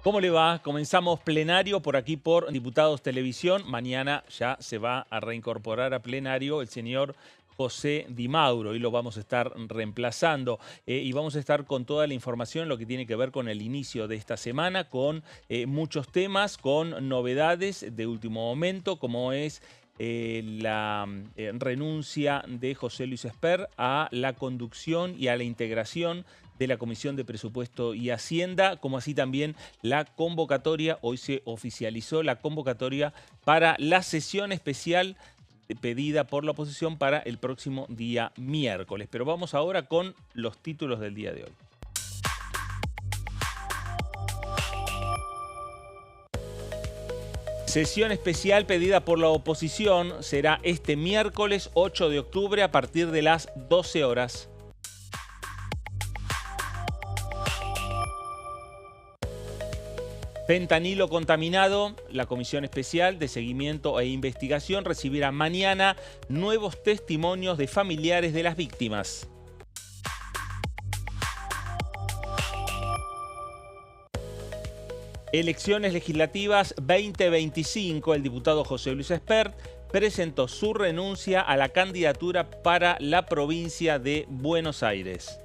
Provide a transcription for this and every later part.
¿Cómo le va? Comenzamos plenario por aquí por Diputados Televisión. Mañana ya se va a reincorporar a plenario el señor José Di Mauro y lo vamos a estar reemplazando. Y vamos a estar con toda la información, lo que tiene que ver con el inicio de esta semana, con muchos temas, con novedades de último momento, como es la renuncia de José Luis Espert a la conducción y a la integración de la Comisión de Presupuesto y Hacienda, como así también la convocatoria. Hoy se oficializó la convocatoria para la sesión especial pedida por la oposición para el próximo día miércoles. Pero vamos ahora con los títulos del día de hoy. Sesión especial pedida por la oposición será este miércoles 8 de octubre a partir de las 12 horas. Fentanilo contaminado. La Comisión Especial de Seguimiento e Investigación recibirá mañana nuevos testimonios de familiares de las víctimas. Elecciones legislativas 2025. El diputado José Luis Espert presentó su renuncia a la candidatura para la provincia de Buenos Aires.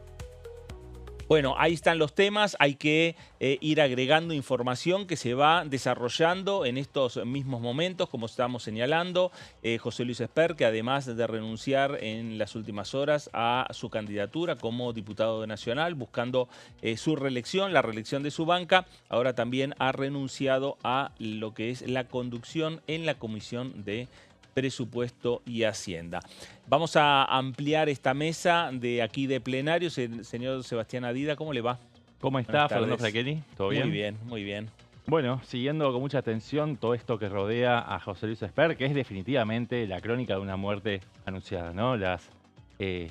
Bueno, ahí están los temas, hay que ir agregando información que se va desarrollando en estos mismos momentos, como estamos señalando. José Luis Espert, que además de renunciar en las últimas horas a su candidatura como diputado nacional, buscando su reelección, la reelección de su banca, ahora también ha renunciado a lo que es la conducción en la Comisión de Presupuesto y Hacienda. Vamos a ampliar esta mesa de aquí de plenario. Señor Sebastián Adida, ¿cómo le va? ¿Cómo está, Fernando Fraqueni? ¿Todo bien? Muy bien, muy bien. Bueno, siguiendo con mucha atención todo esto que rodea a José Luis Espert, que es definitivamente la crónica de una muerte anunciada, ¿no? Las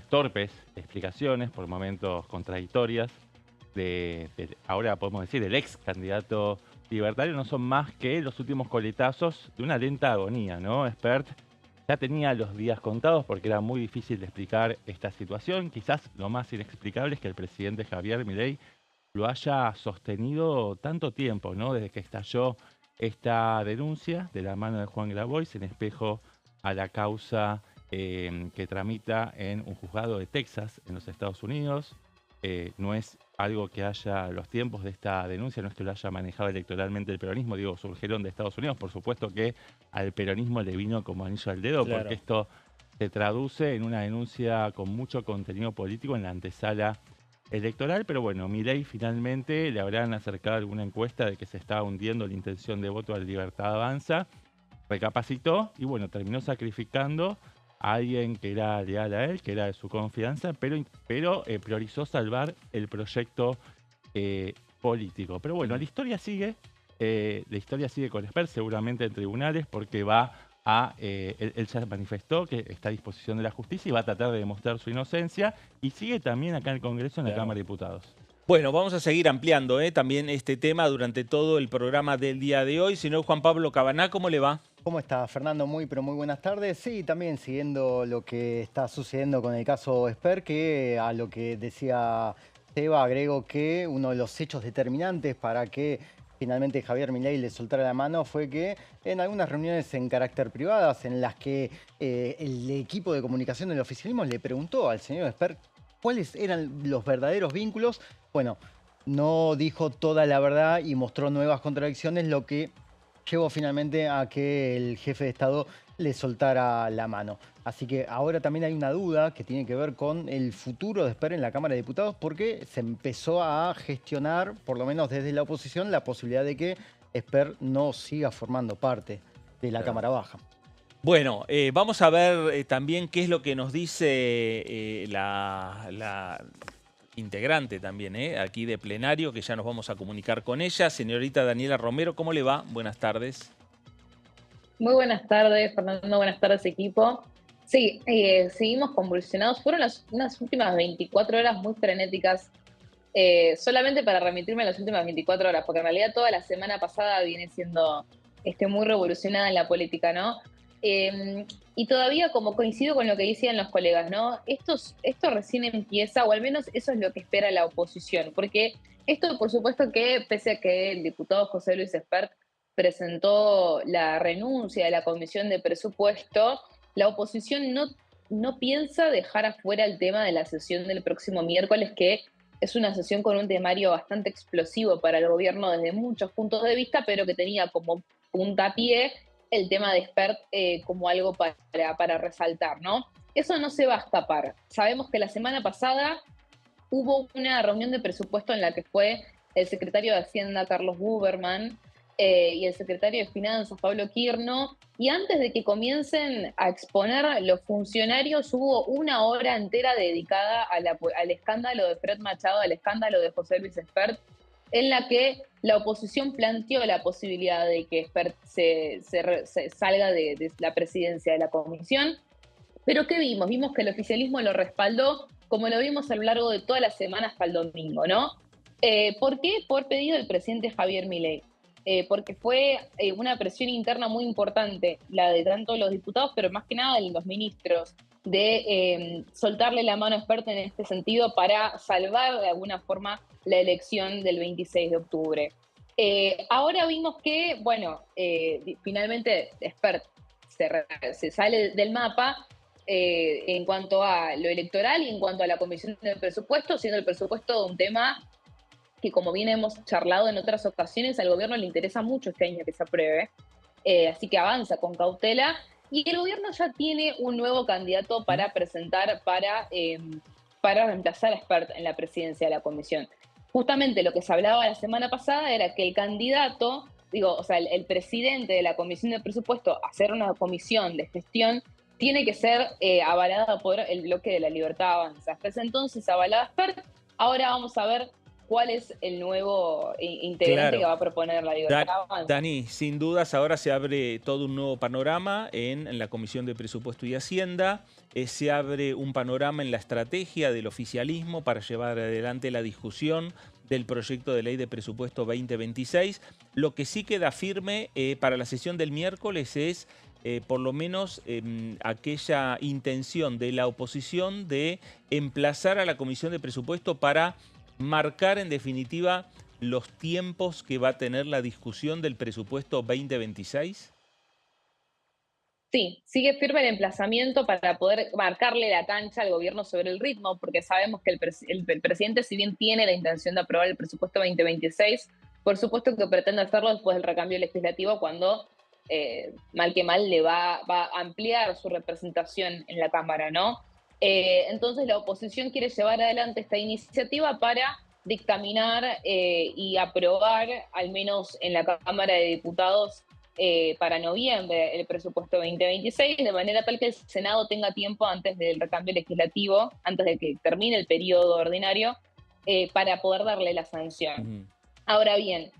torpes explicaciones, por momentos contradictorias, ahora podemos decir, del ex candidato libertario, no son más que los últimos coletazos de una lenta agonía, ¿no? Espert ya tenía los días contados porque era muy difícil de explicar esta situación. Quizás lo más inexplicable es que el presidente Javier Milei lo haya sostenido tanto tiempo, ¿no? Desde que estalló esta denuncia de la mano de Juan Grabois en espejo a la causa que tramita en un juzgado de Texas, en los Estados Unidos. No es algo que haya, los tiempos de esta denuncia, no es que lo haya manejado electoralmente el peronismo, digo, surgieron de Estados Unidos. Por supuesto que al peronismo le vino como anillo al dedo, Claro. porque esto se traduce en una denuncia con mucho contenido político en la antesala electoral. Pero bueno, Milei finalmente le habrán acercado alguna encuesta de que se estaba hundiendo la intención de voto al Libertad Avanza, recapacitó y bueno, terminó sacrificando a alguien que era leal a él, que era de su confianza, pero priorizó salvar el proyecto político. Pero bueno, la historia sigue con Espert, seguramente en tribunales, porque él ya manifestó que está a disposición de la justicia y va a tratar de demostrar su inocencia, y sigue también acá en el Congreso, en la Cámara de Diputados. Bueno, vamos a seguir ampliando también este tema durante todo el programa del día de hoy. Señor Juan Pablo Cabaná, ¿cómo le va? ¿Cómo está, Fernando? Pero muy buenas tardes. Sí, también siguiendo lo que está sucediendo con el caso Espert, que a lo que decía Seba, agrego que uno de los hechos determinantes para que finalmente Javier Milei le soltara la mano fue que en algunas reuniones en carácter privadas, en las que el equipo de comunicación del oficialismo le preguntó al señor Espert cuáles eran los verdaderos vínculos. Bueno, no dijo toda la verdad y mostró nuevas contradicciones, lo que llevó finalmente a que el jefe de Estado le soltara la mano. Así que ahora también hay una duda que tiene que ver con el futuro de Espert en la Cámara de Diputados, porque se empezó a gestionar, por lo menos desde la oposición, la posibilidad de que Espert no siga formando parte de la Cámara Baja. Bueno, vamos a ver también qué es lo que nos dice la integrante también, aquí de plenario, que ya nos vamos a comunicar con ella. Señorita Daniela Romero, ¿cómo le va? Buenas tardes. Muy buenas tardes, Fernando. Buenas tardes, equipo. Sí, seguimos convulsionados. Fueron unas últimas 24 horas muy frenéticas. Solamente para remitirme a las últimas 24 horas, porque en realidad toda la semana pasada viene siendo muy revolucionada en la política, ¿no? Y todavía, como coincido con lo que decían los colegas, ¿no? Esto recién empieza, o al menos eso es lo que espera la oposición, porque Esto, por supuesto, que pese a que el diputado José Luis Espert presentó la renuncia de la Comisión de Presupuesto, la oposición no piensa dejar afuera el tema de la sesión del próximo miércoles, que es una sesión con un temario bastante explosivo para el gobierno desde muchos puntos de vista, pero que tenía como puntapié el tema de Espert como algo para resaltar, ¿no? Eso no se va a escapar. Sabemos que la semana pasada hubo una reunión de presupuesto en la que fue el secretario de Hacienda, Carlos Buberman, y el secretario de Finanzas, Pablo Quirno, y antes de que comiencen a exponer los funcionarios, hubo una hora entera dedicada al escándalo de Fred Machado, al escándalo de José Luis Espert, en la que la oposición planteó la posibilidad de que Espert se salga de la presidencia de la comisión. Pero ¿qué vimos? Vimos que el oficialismo lo respaldó, como lo vimos a lo largo de toda la semana hasta el domingo, ¿no? ¿Por qué? Por pedido del presidente Javier Milei. Porque fue una presión interna muy importante, la de tanto los diputados, pero más que nada de los ministros, de soltarle la mano a Espert en este sentido para salvar de alguna forma la elección del 26 de octubre. Ahora vimos que, bueno, finalmente Espert se sale del mapa, en cuanto a lo electoral y en cuanto a la comisión de presupuesto, siendo el presupuesto un tema que, como bien hemos charlado en otras ocasiones, al gobierno le interesa mucho este año que se apruebe, así que avanza con cautela, y el gobierno ya tiene un nuevo candidato para presentar para reemplazar a Espert en la presidencia de la comisión. Justamente lo que se hablaba la semana pasada era que el candidato, o sea, el presidente de la comisión de presupuesto, hacer una comisión de gestión, tiene que ser avalada por el bloque de la Libertad Avanza. Hasta ese entonces avalada Espert. Ahora vamos a ver cuál es el nuevo integrante que va a proponer la Libertad Avanza. Dani, sin dudas ahora se abre todo un nuevo panorama en la Comisión de Presupuesto y Hacienda. Se abre un panorama en la estrategia del oficialismo para llevar adelante la discusión del proyecto de ley de presupuesto 2026. Lo que sí queda firme para la sesión del miércoles es por lo menos aquella intención de la oposición de emplazar a la Comisión de Presupuesto para marcar en definitiva los tiempos que va a tener la discusión del presupuesto 2026. Sí, sigue firme el emplazamiento para poder marcarle la cancha al gobierno sobre el ritmo, porque sabemos que el presidente, si bien tiene la intención de aprobar el presupuesto 2026, por supuesto que pretende hacerlo después del recambio legislativo, cuando mal que mal le va a ampliar su representación en la Cámara, ¿no? Entonces la oposición quiere llevar adelante esta iniciativa para dictaminar y aprobar, al menos en la Cámara de Diputados, para noviembre el presupuesto 2026, de manera tal que el Senado tenga tiempo antes del recambio legislativo, antes de que termine el periodo ordinario, para poder darle la sanción. Ahora bien,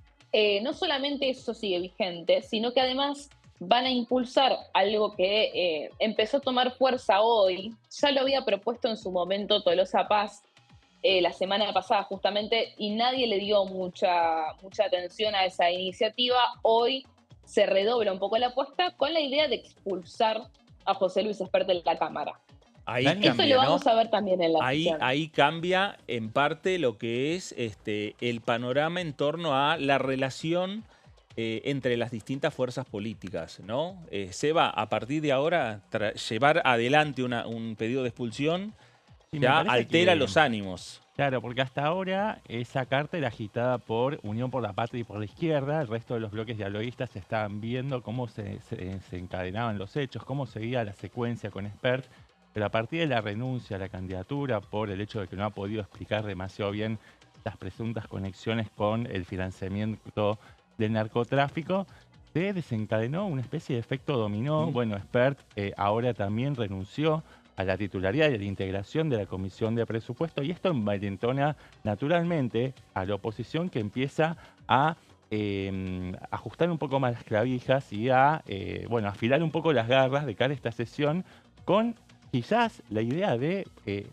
no solamente eso sigue vigente, sino que además van a impulsar algo que empezó a tomar fuerza hoy. Ya lo había propuesto en su momento Tolosa Paz la semana pasada justamente, y nadie le dio mucha atención a esa iniciativa. Hoy se redobla un poco la apuesta con la idea de expulsar a José Luis Espert de la Cámara. Ahí Eso cambia, lo vamos a ver también en la sesión. Ahí cambia en parte lo que es el panorama en torno a la relación entre las distintas fuerzas políticas, ¿no? Se va a partir de ahora llevar adelante un pedido de expulsión, Sí, ya altera los ánimos. Claro, porque hasta ahora esa carta era agitada por Unión por la Patria y por la izquierda. El resto de los bloques dialoguistas estaban viendo cómo se encadenaban los hechos, cómo seguía la secuencia con Espert. Pero a partir de la renuncia a la candidatura por el hecho de que no ha podido explicar demasiado bien las presuntas conexiones con el financiamiento del narcotráfico, se desencadenó una especie de efecto dominó. Bueno, Espert ahora también renunció a la titularidad y a la integración de la Comisión de Presupuesto, y esto envalentona naturalmente a la oposición, que empieza a ajustar un poco más las clavijas y a afilar un poco las garras de cara a esta sesión, con quizás la idea de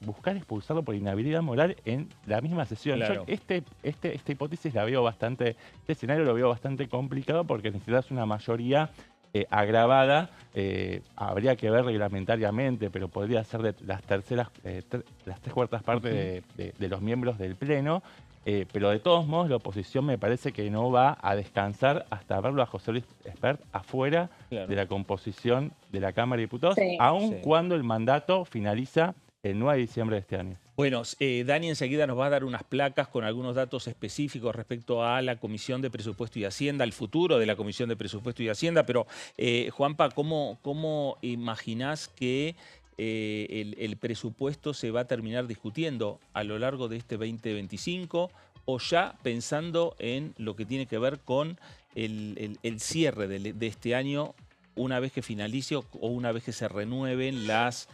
buscar expulsarlo por inhabilidad moral en la misma sesión. Claro. Yo esta hipótesis la veo bastante, este escenario lo veo bastante complicado, porque necesitas una mayoría agravada. Habría que ver reglamentariamente, pero podría ser de las tres cuartas partes de los miembros del Pleno. Pero de todos modos, la oposición me parece que no va a descansar hasta verlo a José Luis Espert afuera de la composición de la Cámara de Diputados, aun cuando el mandato finaliza el 9 de diciembre de este año. Bueno, Dani enseguida nos va a dar unas placas con algunos datos específicos respecto a la Comisión de Presupuesto y Hacienda, el futuro de la Comisión de Presupuesto y Hacienda, pero Juanpa, ¿cómo imaginás que el presupuesto se va a terminar discutiendo a lo largo de este 2025 o ya pensando en lo que tiene que ver con el cierre de este año una vez que finalice o una vez que se renueven las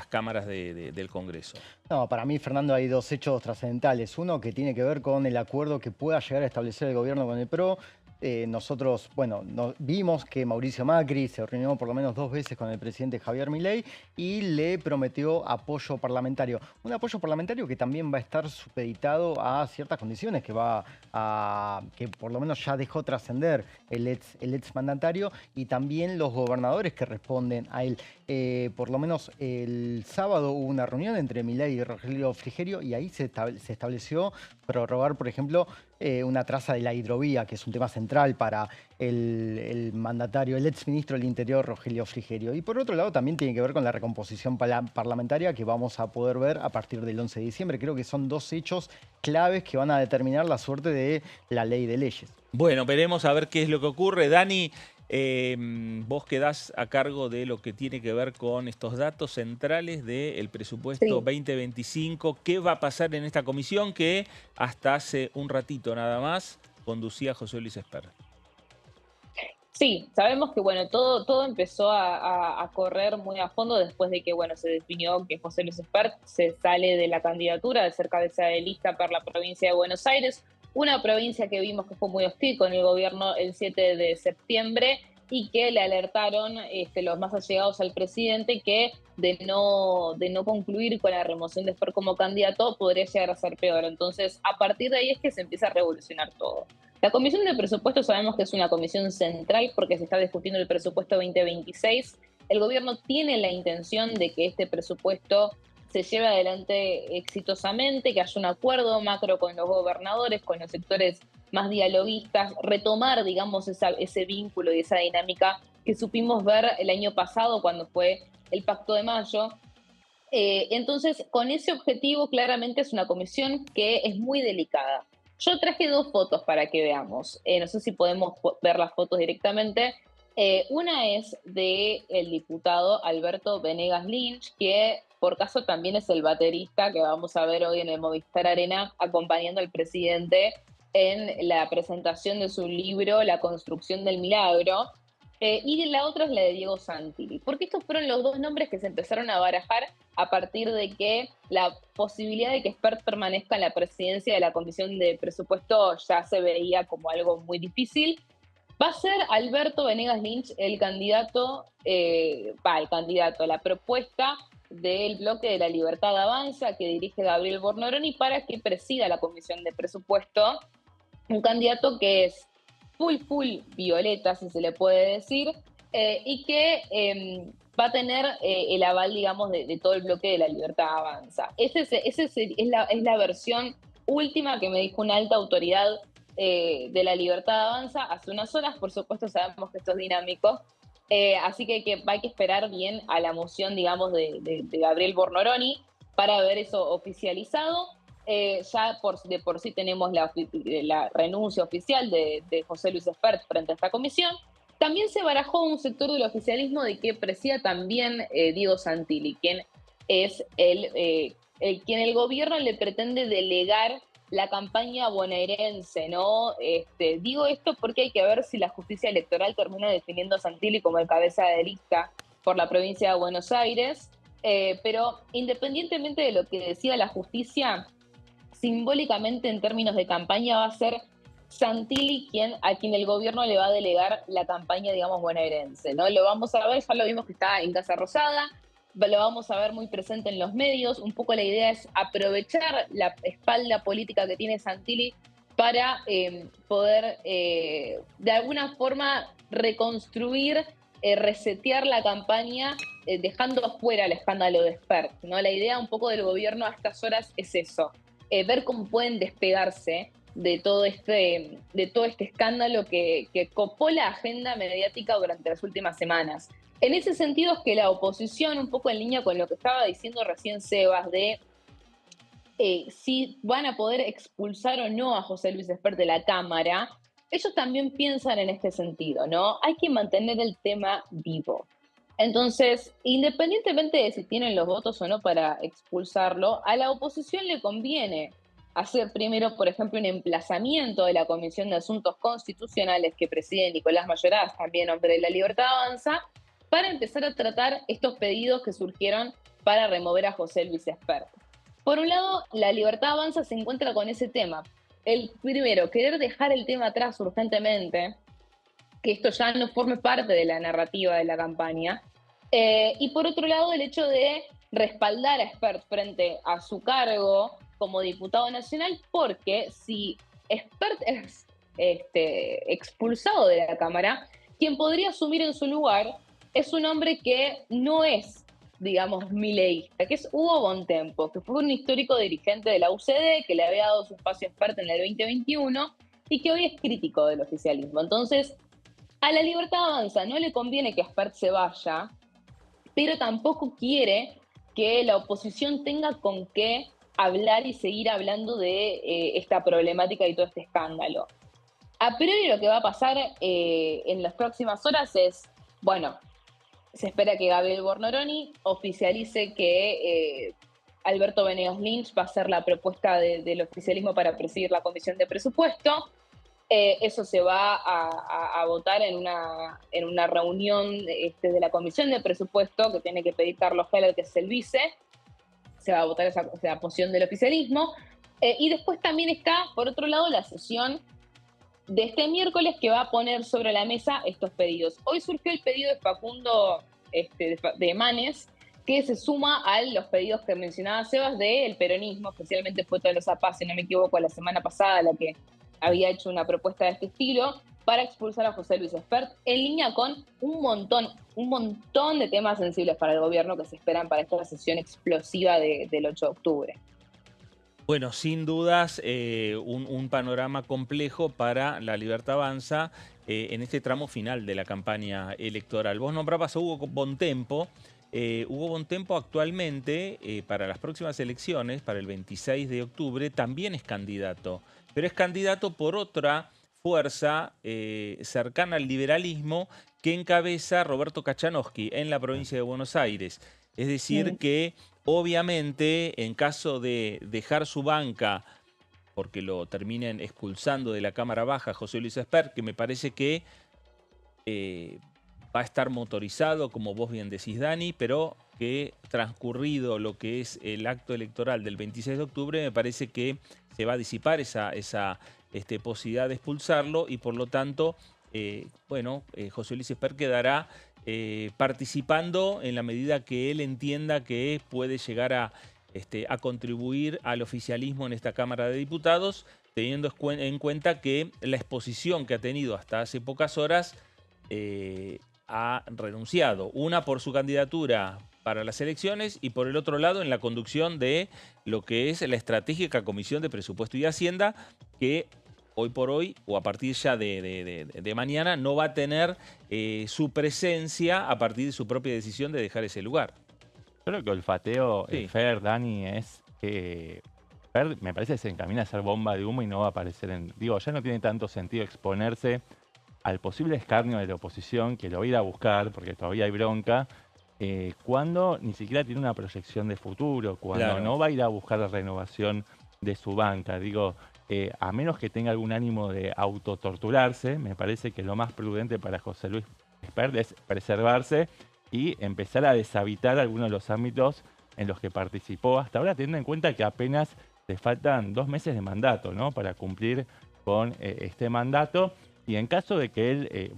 cámaras del Congreso? No, para mí, Fernando, hay dos hechos trascendentales. Uno que tiene que ver con el acuerdo que pueda llegar a establecer el gobierno con el PRO. Nosotros, bueno, vimos que Mauricio Macri se reunió por lo menos 2 veces con el presidente Javier Milei y le prometió apoyo parlamentario. Un apoyo parlamentario que también va a estar supeditado a ciertas condiciones que por lo menos ya dejó trascender el ex mandatario y también los gobernadores que responden a él. Por lo menos el sábado hubo una reunión entre Milei y Rogelio Frigerio y ahí se estableció prorrogar, por ejemplo, una traza de la hidrovía, que es un tema central para el mandatario, el exministro del Interior, Rogelio Frigerio. Y por otro lado también tiene que ver con la recomposición parlamentaria que vamos a poder ver a partir del 11 de diciembre. Creo que son dos hechos claves que van a determinar la suerte de la ley de leyes. Bueno, veremos a ver qué es lo que ocurre. Dani, vos quedás a cargo de lo que tiene que ver con estos datos centrales del presupuesto 2025. ¿Qué va a pasar en esta comisión que hasta hace un ratito nada más conducía José Luis Espert? Sí, sabemos que bueno, todo empezó a correr muy a fondo después de que bueno, se definió que José Luis Espert se sale de la candidatura de ser cabeza de lista para la provincia de Buenos Aires, una provincia que vimos que fue muy hostil con el gobierno el 7 de septiembre y que le alertaron los más allegados al presidente que de no concluir con la remoción de Espert como candidato podría llegar a ser peor. Entonces, a partir de ahí es que se empieza a revolucionar todo. La Comisión de Presupuesto sabemos que es una comisión central porque se está discutiendo el presupuesto 2026. El gobierno tiene la intención de que este presupuesto se lleve adelante exitosamente, que haya un acuerdo macro con los gobernadores, con los sectores más dialoguistas, retomar, digamos, ese vínculo y esa dinámica que supimos ver el año pasado cuando fue el Pacto de Mayo. Entonces, con ese objetivo, claramente es una comisión que es muy delicada. Yo traje 2 fotos para que veamos. No sé si podemos ver las fotos directamente. Una es del diputado Alberto Venegas Lynch, que por caso también es el baterista que vamos a ver hoy en el Movistar Arena acompañando al presidente en la presentación de su libro La construcción del milagro. Y la otra es la de Diego Santilli, porque estos fueron los 2 nombres que se empezaron a barajar a partir de que la posibilidad de que Espert permanezca en la presidencia de la Comisión de Presupuesto ya se veía como algo muy difícil. Va a ser Alberto Venegas Lynch el candidato, la propuesta del bloque de la Libertad Avanza que dirige Gabriel Bornoroni para que presida la Comisión de Presupuesto, un candidato que es full violeta, si se le puede decir, y que va a tener el aval, digamos, de todo el bloque de la Libertad Avanza. Esa es la versión última que me dijo una alta autoridad de la Libertad Avanza hace unas horas. Por supuesto, sabemos que esto es dinámico, así que hay que esperar bien a la moción, digamos, de Gabriel Bornoroni para ver eso oficializado. Ya de por sí tenemos la renuncia oficial de José Luis Espert frente a esta comisión. También se barajó un sector del oficialismo de que presida también Diego Santilli, quien es quien el gobierno le pretende delegar la campaña bonaerense, ¿no? Digo esto porque hay que ver si la justicia electoral termina definiendo a Santilli como el cabeza de lista por la provincia de Buenos Aires, pero independientemente de lo que decida la justicia, simbólicamente en términos de campaña va a ser Santilli a quien el gobierno le va a delegar la campaña, digamos, bonaerense, ¿no? Lo vamos a ver, ya lo vimos que está en Casa Rosada, lo vamos a ver muy presente en los medios. Un poco la idea es aprovechar la espalda política que tiene Santilli para poder de alguna forma reconstruir, resetear la campaña, dejando afuera el escándalo de Espert, ¿no? La idea un poco del gobierno a estas horas es eso. ver cómo pueden despegarse de todo este escándalo que copó la agenda mediática durante las últimas semanas. En ese sentido es que la oposición, un poco en línea con lo que estaba diciendo recién Sebas, de si van a poder expulsar o no a José Luis Espert de la Cámara, ellos también piensan en este sentido, ¿no? Hay que mantener el tema vivo. Entonces, independientemente de si tienen los votos o no para expulsarlo, a la oposición le conviene hacer primero, por ejemplo, un emplazamiento de la Comisión de Asuntos Constitucionales que preside Nicolás Mayoraz, también hombre de La Libertad Avanza, para empezar a tratar estos pedidos que surgieron para remover a José Luis Espert. Por un lado, La Libertad Avanza se encuentra con ese tema. El primero, querer dejar el tema atrás urgentemente, que esto ya no forme parte de la narrativa de la campaña. Y por otro lado, el hecho de respaldar a Espert frente a su cargo como diputado nacional, porque si Espert es expulsado de la Cámara, quien podría asumir en su lugar es un hombre que no es, digamos, mileísta, que es Hugo Bontempo, que fue un histórico dirigente de la UCD, que le había dado su espacio a Espert en el 2021 y que hoy es crítico del oficialismo. Entonces, a La Libertad Avanza no le conviene que Espert se vaya, pero tampoco quiere que la oposición tenga con qué hablar y seguir hablando de esta problemática y todo este escándalo. A priori lo que va a pasar en las próximas horas es, bueno, se espera que Gabriel Bornoroni oficialice que Alberto Venegas Lynch va a ser la propuesta del oficialismo para presidir la Comisión de Presupuesto. Eso se va a votar en una reunión de la Comisión de Presupuesto que tiene que pedir Carlos Heller, que es el vice. Se va a votar esa moción del oficialismo. Y después también está, por otro lado, la sesión de este miércoles que va a poner sobre la mesa estos pedidos. Hoy surgió el pedido de Facundo de Manes, que se suma a los pedidos que mencionaba Sebas del peronismo, especialmente fue Tolosa Paz, si no me equivoco, la semana pasada la que había hecho una propuesta de este estilo para expulsar a José Luis Espert, en línea con un montón de temas sensibles para el gobierno que se esperan para esta sesión explosiva del 8 de octubre. Bueno, sin dudas, un panorama complejo para La Libertad Avanza en este tramo final de la campaña electoral. Vos nombrabas a Hugo Bontempo. Hugo Bontempo actualmente, para las próximas elecciones, para el 26 de octubre, también es candidato. Pero es candidato por otra fuerza cercana al liberalismo que encabeza Roberto Kachanowski en la provincia de Buenos Aires. Es decir, que obviamente en caso de dejar su banca, porque lo terminen expulsando de la Cámara Baja José Luis Espert, que me parece que va a estar motorizado, como vos bien decís, Dani, pero que transcurrido lo que es el acto electoral del 26 de octubre, me parece que se va a disipar esa posibilidad de expulsarlo y por lo tanto, José Luis Espert quedará participando en la medida que él entienda que puede llegar a contribuir al oficialismo en esta Cámara de Diputados, teniendo en cuenta que la exposición que ha tenido hasta hace pocas horas ha renunciado. Una por su candidatura para las elecciones y por el otro lado en la conducción de lo que es la estratégica Comisión de Presupuesto y Hacienda, que hoy por hoy o a partir ya de mañana no va a tener su presencia a partir de su propia decisión de dejar ese lugar. Yo lo que olfateo, Sí. Fer, Dani, es que Fer me parece que se encamina a ser bomba de humo y no va a aparecer en... Digo, ya no tiene tanto sentido exponerse al posible escarnio de la oposición, que lo va a ir a buscar, porque todavía hay bronca, cuando ni siquiera tiene una proyección de futuro, cuando Claro. no va a ir a buscar la renovación de su banca. Digo, a menos que tenga algún ánimo de autotorturarse, me parece que lo más prudente para José Luis Espert es preservarse y empezar a deshabitar algunos de los ámbitos en los que participó hasta ahora, teniendo en cuenta que apenas le faltan 2 meses de mandato, ¿no?, para cumplir con este mandato. Y en caso de que él,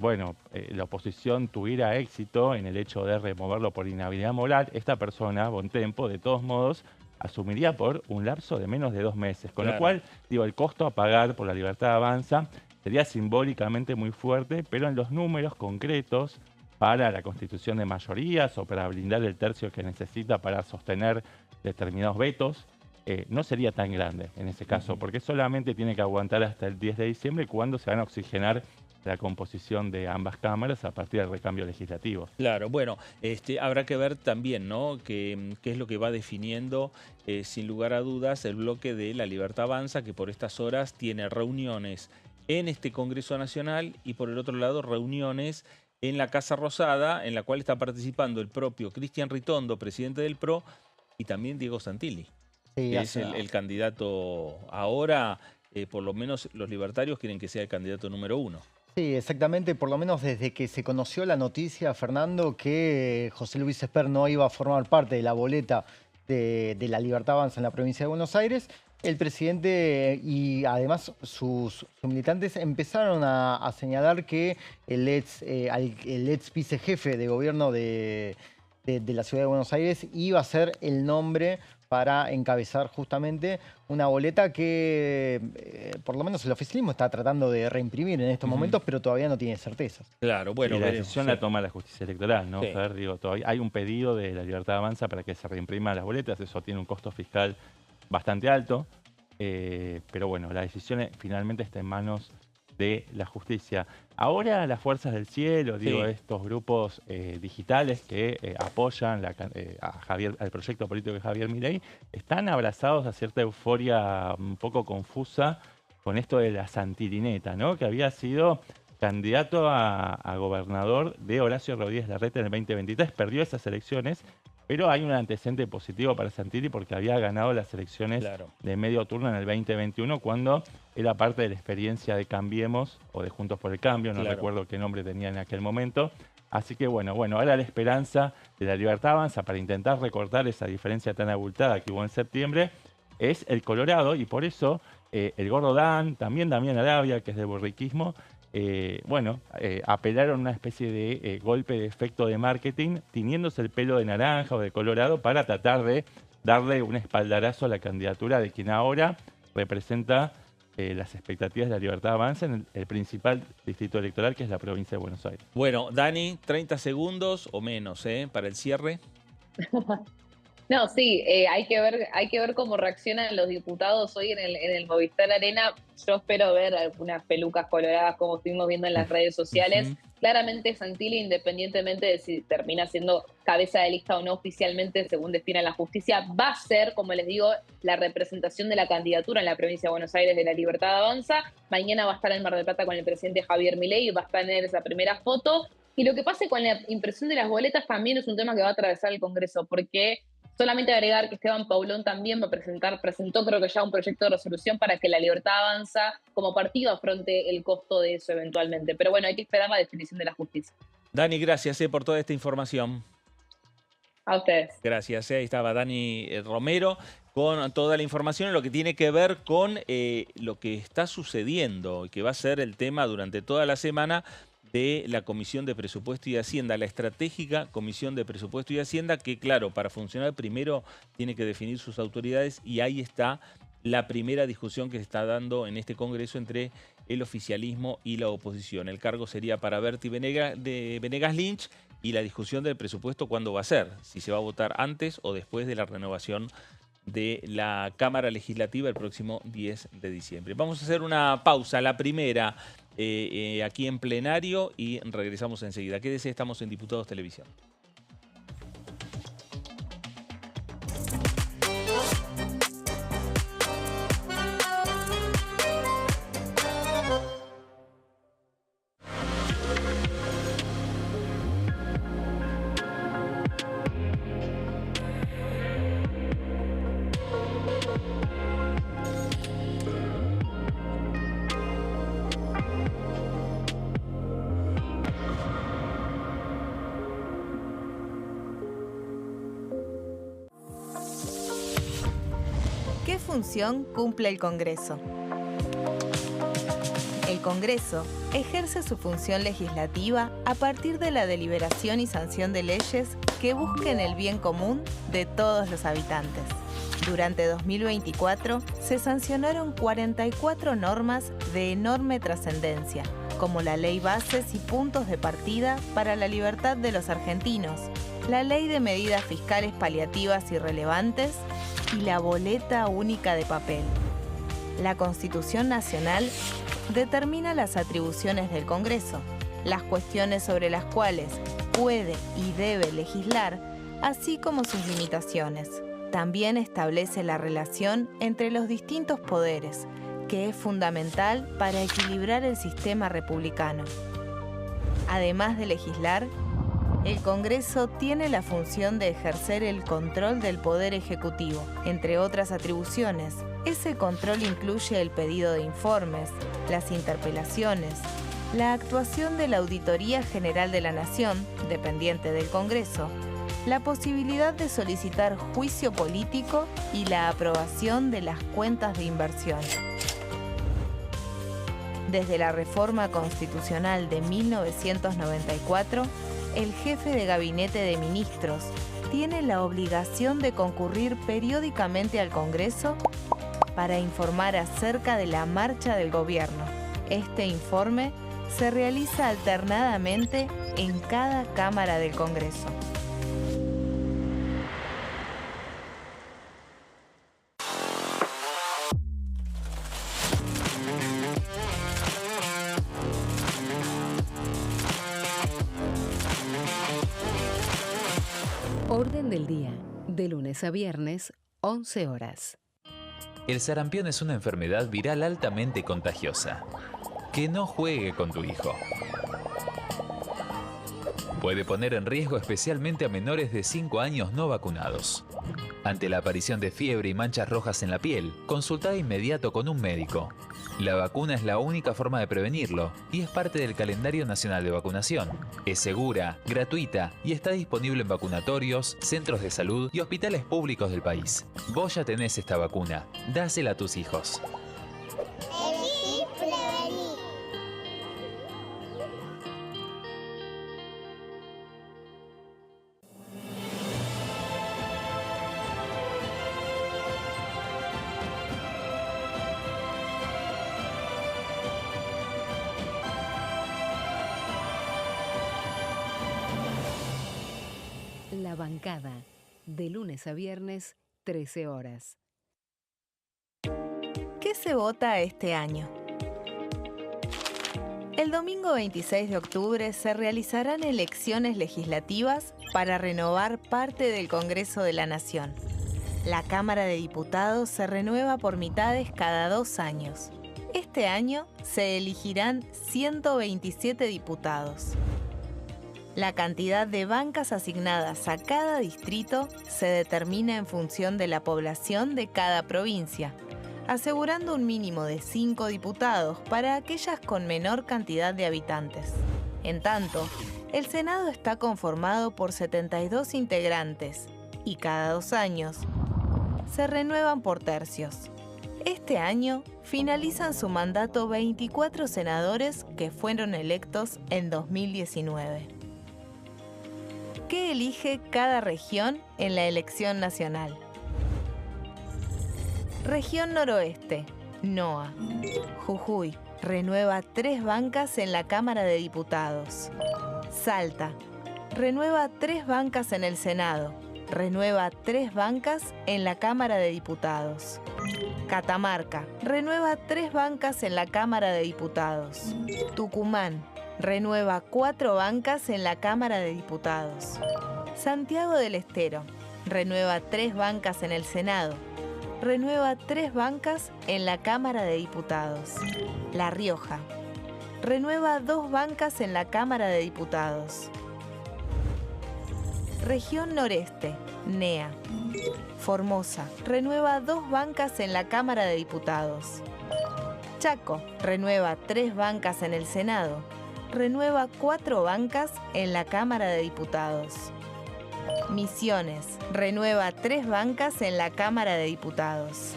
la oposición tuviera éxito en el hecho de removerlo por inhabilidad moral, esta persona, Bontempo, de todos modos, asumiría por un lapso de menos de 2 meses. Con lo cual, digo, el costo a pagar por La Libertad Avanza sería simbólicamente muy fuerte, pero en los números concretos para la constitución de mayorías o para blindar el tercio que necesita para sostener determinados vetos no sería tan grande en ese caso, porque solamente tiene que aguantar hasta el 10 de diciembre cuando se van a oxigenar la composición de ambas cámaras a partir del recambio legislativo. Claro, bueno, habrá que ver también, ¿no?, qué es lo que va definiendo, sin lugar a dudas, el bloque de La Libertad Avanza, que por estas horas tiene reuniones en este Congreso Nacional y por el otro lado reuniones en la Casa Rosada, en la cual está participando el propio Cristian Ritondo, presidente del PRO, y también Diego Santilli, Sí, que es el candidato ahora, por lo menos los libertarios quieren que sea el candidato número 1. Sí, exactamente, por lo menos desde que se conoció la noticia, Fernando, que José Luis Espert no iba a formar parte de la boleta de La Libertad Avanza en la provincia de Buenos Aires, el presidente y además sus militantes empezaron a señalar que el ex vicejefe de gobierno de la ciudad de Buenos Aires iba a ser el nombre para encabezar justamente una boleta que por lo menos el oficialismo está tratando de reimprimir en estos momentos, pero todavía no tiene certezas. Claro, bueno, y la veremos, decisión la toma la justicia electoral, ¿no? Sí. Fer, digo, todavía hay un pedido de La Libertad Avanza para que se reimpriman las boletas, eso tiene un costo fiscal bastante alto, pero bueno, la decisión finalmente está en manos de la justicia. Ahora las fuerzas del cielo, digo, estos grupos digitales que apoyan al proyecto político de Javier Milei, están abrazados a cierta euforia un poco confusa con esto de la Santilineta, ¿no?, que había sido candidato a gobernador de Horacio Rodríguez Larreta en el 2023, perdió esas elecciones, pero hay un antecedente positivo para Santilli porque había ganado las elecciones de medio turno en el 2021 cuando era parte de la experiencia de Cambiemos o de Juntos por el Cambio, no recuerdo qué nombre tenía en aquel momento. Así que bueno, ahora la esperanza de La Libertad Avanza para intentar recortar esa diferencia tan abultada que hubo en septiembre es el Colorado, y por eso el Gordo Dan, también Damián Arabia, que es del borriquismo, apelaron a una especie de golpe de efecto de marketing, tiñéndose el pelo de naranja o de colorado para tratar de darle un espaldarazo a la candidatura de quien ahora representa las expectativas de La Libertad Avanza en el principal distrito electoral, que es la provincia de Buenos Aires. Bueno, Dani, 30 segundos o menos para el cierre. No, sí, hay que ver cómo reaccionan los diputados hoy en el Movistar Arena. Yo espero ver algunas pelucas coloradas como estuvimos viendo en las redes sociales. Claramente Santilli, independientemente de si termina siendo cabeza de lista o no oficialmente, según defina la justicia, va a ser, como les digo, la representación de la candidatura en la provincia de Buenos Aires de La Libertad Avanza. Mañana va a estar en Mar del Plata con el presidente Javier Milei y va a estar en esa primera foto. Y lo que pase con la impresión de las boletas también es un tema que va a atravesar el Congreso, porque solamente agregar que Esteban Paulón también presentó creo que ya un proyecto de resolución para que La Libertad Avanza como partido afronte el costo de eso eventualmente. Pero bueno, hay que esperar la definición de la justicia. Dani, gracias por toda esta información. A ustedes. Gracias. Ahí estaba Dani Romero con toda la información en lo que tiene que ver con lo que está sucediendo y que va a ser el tema durante toda la semana de la Comisión de Presupuesto y Hacienda, la estratégica Comisión de Presupuesto y Hacienda, que claro, para funcionar primero tiene que definir sus autoridades, y ahí está la primera discusión que se está dando en este Congreso entre el oficialismo y la oposición. El cargo sería para Berti Venegas Lynch, y la discusión del presupuesto, ¿cuándo va a ser? Si se va a votar antes o después de la renovación de la Cámara Legislativa el próximo 10 de diciembre. Vamos a hacer una pausa, la primera aquí en plenario, y regresamos enseguida. Quédese, estamos en Diputados Televisión. ¿Qué función cumple el Congreso? El Congreso ejerce su función legislativa a partir de la deliberación y sanción de leyes que busquen el bien común de todos los habitantes. Durante 2024 se sancionaron 44 normas de enorme trascendencia, como la Ley Bases y Puntos de Partida para la Libertad de los Argentinos, la Ley de Medidas Fiscales Paliativas y Relevantes y la boleta única de papel. La Constitución Nacional determina las atribuciones del Congreso, las cuestiones sobre las cuales puede y debe legislar, así como sus limitaciones. También establece la relación entre los distintos poderes, que es fundamental para equilibrar el sistema republicano. Además de legislar, el Congreso tiene la función de ejercer el control del Poder Ejecutivo. Entre otras atribuciones, ese control incluye el pedido de informes, las interpelaciones, la actuación de la Auditoría General de la Nación, dependiente del Congreso, la posibilidad de solicitar juicio político y la aprobación de las cuentas de inversión. Desde la reforma constitucional de 1994, el jefe de gabinete de ministros tiene la obligación de concurrir periódicamente al Congreso para informar acerca de la marcha del gobierno. Este informe se realiza alternadamente en cada Cámara del Congreso. Orden del día, de lunes a viernes, 11 horas. El sarampión es una enfermedad viral altamente contagiosa. Que no juegue con tu hijo. Puede poner en riesgo especialmente a menores de 5 años no vacunados. Ante la aparición de fiebre y manchas rojas en la piel, consulta de inmediato con un médico. La vacuna es la única forma de prevenirlo y es parte del calendario nacional de vacunación. Es segura, gratuita y está disponible en vacunatorios, centros de salud y hospitales públicos del país. Vos ya tenés esta vacuna. Dásela a tus hijos. La bancada, de lunes a viernes, 13 horas. ¿Qué se vota este año? El domingo 26 de octubre se realizarán elecciones legislativas para renovar parte del Congreso de la Nación. La Cámara de Diputados se renueva por mitades cada 2 años. Este año se elegirán 127 diputados. La cantidad de bancas asignadas a cada distrito se determina en función de la población de cada provincia, asegurando un mínimo de 5 diputados para aquellas con menor cantidad de habitantes. En tanto, el Senado está conformado por 72 integrantes y cada 2 años se renuevan por tercios. Este año finalizan su mandato 24 senadores que fueron electos en 2019. ¿Qué elige cada región en la elección nacional? Región Noroeste, NOA. Jujuy renueva 3 bancas en la Cámara de Diputados. Salta renueva 3 bancas en el Senado. Renueva 3 bancas en la Cámara de Diputados. Catamarca renueva 3 bancas en la Cámara de Diputados. Tucumán renueva 4 bancas en la Cámara de Diputados. Santiago del Estero renueva 3 bancas en el Senado. Renueva 3 bancas en la Cámara de Diputados. La Rioja renueva 2 bancas en la Cámara de Diputados. Región Noreste, NEA. Formosa renueva 2 bancas en la Cámara de Diputados. Chaco renueva 3 bancas en el Senado. Renueva 4 bancas en la Cámara de Diputados. Misiones renueva 3 bancas en la Cámara de Diputados.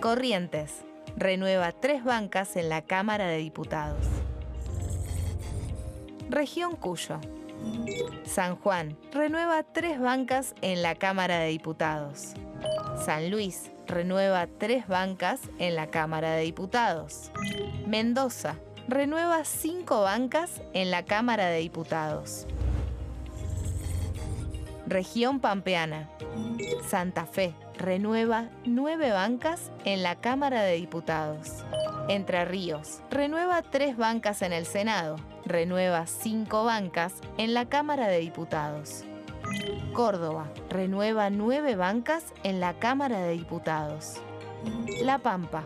Corrientes renueva 3 bancas en la Cámara de Diputados. Región Cuyo. San Juan renueva 3 bancas en la Cámara de Diputados. San Luis renueva 3 bancas en la Cámara de Diputados. Mendoza renueva 5 bancas en la Cámara de Diputados. Región Pampeana. Santa Fe renueva 9 bancas en la Cámara de Diputados. Entre Ríos renueva 3 bancas en el Senado. Renueva 5 bancas en la Cámara de Diputados. Córdoba renueva 9 bancas en la Cámara de Diputados. La Pampa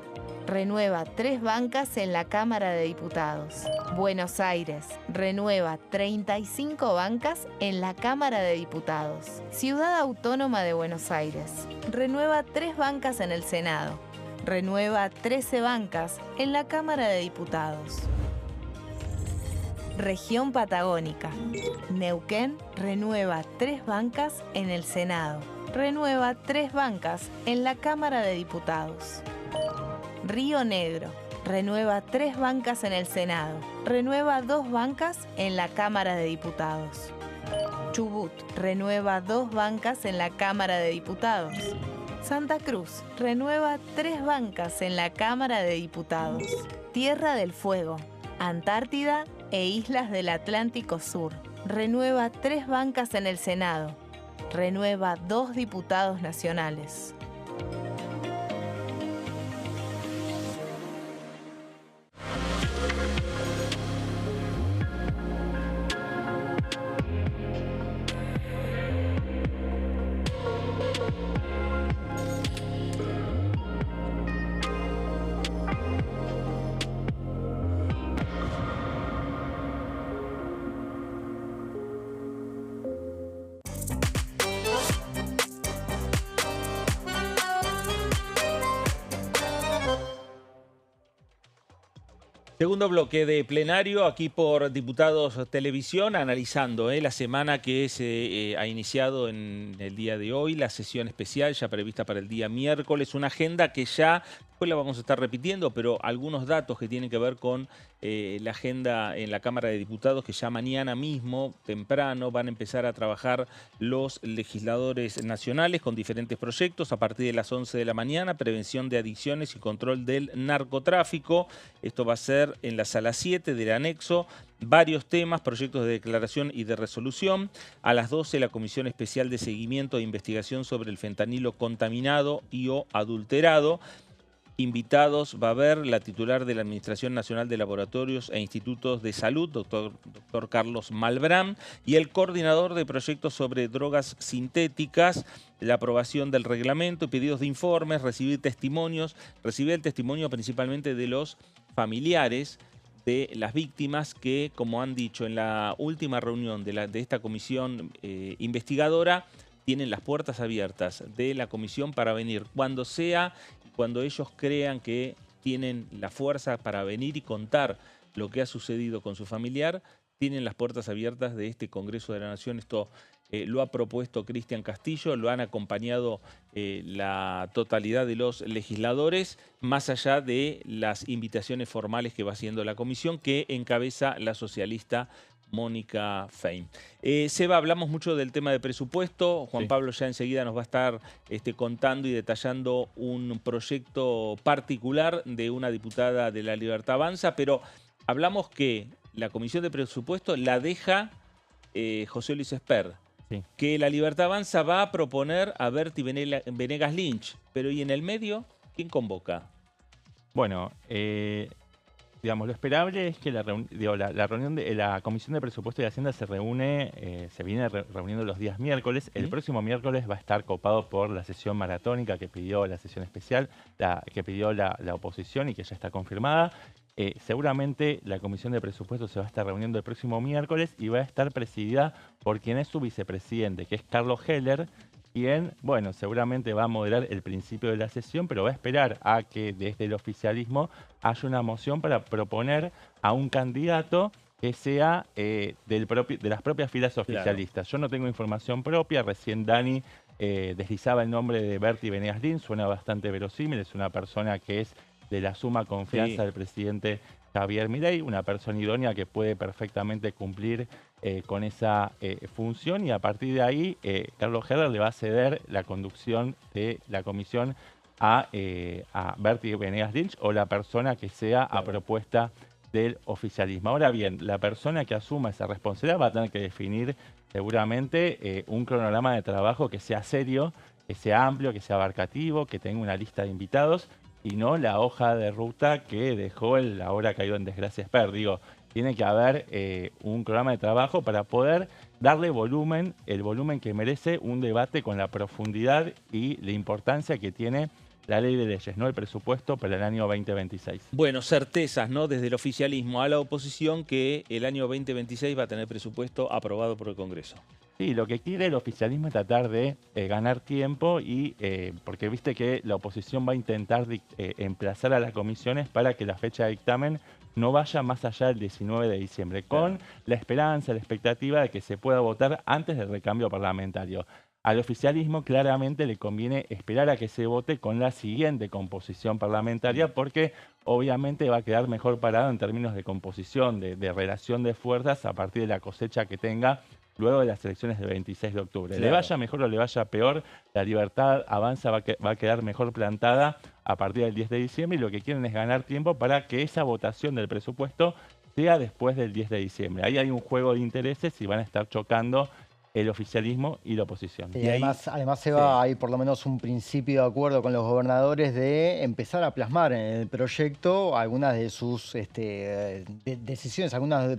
renueva 3 bancas en la Cámara de Diputados. Buenos Aires renueva 35 bancas en la Cámara de Diputados. Ciudad Autónoma de Buenos Aires renueva 3 bancas en el Senado. Renueva 13 bancas en la Cámara de Diputados. Región Patagónica. Neuquén renueva 3 bancas en el Senado. Renueva 3 bancas en la Cámara de Diputados. Río Negro renueva 3 bancas en el Senado. Renueva 2 bancas en la Cámara de Diputados. Chubut renueva 2 bancas en la Cámara de Diputados. Santa Cruz renueva 3 bancas en la Cámara de Diputados. Tierra del Fuego, Antártida e Islas del Atlántico Sur renueva 3 bancas en el Senado. Renueva 2 diputados nacionales. Segundo bloque de plenario aquí por Diputados Televisión, analizando la semana que se ha iniciado en el día de hoy, la sesión especial ya prevista para el día miércoles, una agenda que ya, después la vamos a estar repitiendo, pero algunos datos que tienen que ver con la agenda en la Cámara de Diputados, que ya mañana mismo, temprano, van a empezar a trabajar los legisladores nacionales con diferentes proyectos a partir de las 11 de la mañana, prevención de adicciones y control del narcotráfico. Esto va a ser en la sala 7 del anexo, varios temas, proyectos de declaración y de resolución. A las 12 la Comisión Especial de Seguimiento e Investigación sobre el Fentanilo Contaminado y o Adulterado. Invitados va a haber la titular de la Administración Nacional de Laboratorios e Institutos de Salud, doctor Carlos Malbrán, y el coordinador de proyectos sobre drogas sintéticas, la aprobación del reglamento y pedidos de informes, recibir el testimonio principalmente de los familiares de las víctimas que, como han dicho en la última reunión de esta comisión investigadora, tienen las puertas abiertas de la comisión para venir cuando sea, cuando ellos crean que tienen la fuerza para venir y contar lo que ha sucedido con su familiar, tienen las puertas abiertas de este Congreso de la Nación. Esto lo ha propuesto Cristian Castillo, lo han acompañado la totalidad de los legisladores, más allá de las invitaciones formales que va haciendo la comisión, que encabeza la socialista Mónica Fein. Seba, hablamos mucho del tema de presupuesto. Juan Pablo ya enseguida nos va a estar contando y detallando un proyecto particular de una diputada de La Libertad Avanza, pero hablamos que la Comisión de Presupuesto la deja José Luis Espert, que La Libertad Avanza va a proponer a Berti Venegas Lynch, pero ¿y en el medio quién convoca? Bueno, digamos, lo esperable es que la reunión de la Comisión de Presupuesto y Hacienda se viene reuniendo los días miércoles. El próximo miércoles va a estar copado por la sesión maratónica que pidió la sesión especial, que pidió la oposición y que ya está confirmada. Seguramente la Comisión de Presupuesto se va a estar reuniendo el próximo miércoles y va a estar presidida por quien es su vicepresidente, que es Carlos Heller, quien, bueno, seguramente va a moderar el principio de la sesión, pero va a esperar a que desde el oficialismo haya una moción para proponer a un candidato que sea de las propias filas oficialistas. Claro. Yo no tengo información propia, recién Dani deslizaba el nombre de Berti Venegas Lynch, suena bastante verosímil, es una persona que es de la suma confianza del presidente Javier Milei, una persona idónea que puede perfectamente cumplir con esa función, y a partir de ahí Carlos Heller le va a ceder la conducción de la comisión a Berti Venegas Lynch o la persona que sea a propuesta del oficialismo. Ahora bien, la persona que asuma esa responsabilidad va a tener que definir seguramente un cronograma de trabajo que sea serio, que sea amplio, que sea abarcativo, que tenga una lista de invitados y no la hoja de ruta que dejó el ahora caído en desgracia Esper. Digo, tiene que haber un programa de trabajo para poder darle volumen, el volumen que merece un debate con la profundidad y la importancia que tiene la ley de leyes, no el presupuesto para el año 2026. Bueno, certezas, ¿no? Desde el oficialismo a la oposición que el año 2026 va a tener presupuesto aprobado por el Congreso. Sí, lo que quiere el oficialismo es tratar de ganar tiempo y porque viste que la oposición va a intentar emplazar a las comisiones para que la fecha de dictamen no vaya más allá del 19 de diciembre, con la esperanza, la expectativa de que se pueda votar antes del recambio parlamentario. Al oficialismo claramente le conviene esperar a que se vote con la siguiente composición parlamentaria porque obviamente va a quedar mejor parado en términos de composición, de relación de fuerzas a partir de la cosecha que tenga luego de las elecciones del 26 de octubre. Claro. Le vaya mejor o le vaya peor, la Libertad Avanza va a quedar mejor plantada a partir del 10 de diciembre y lo que quieren es ganar tiempo para que esa votación del presupuesto sea después del 10 de diciembre. Ahí hay un juego de intereses y van a estar chocando el oficialismo y la oposición. Y además hay por lo menos un principio de acuerdo con los gobernadores de empezar a plasmar en el proyecto algunas de sus decisiones,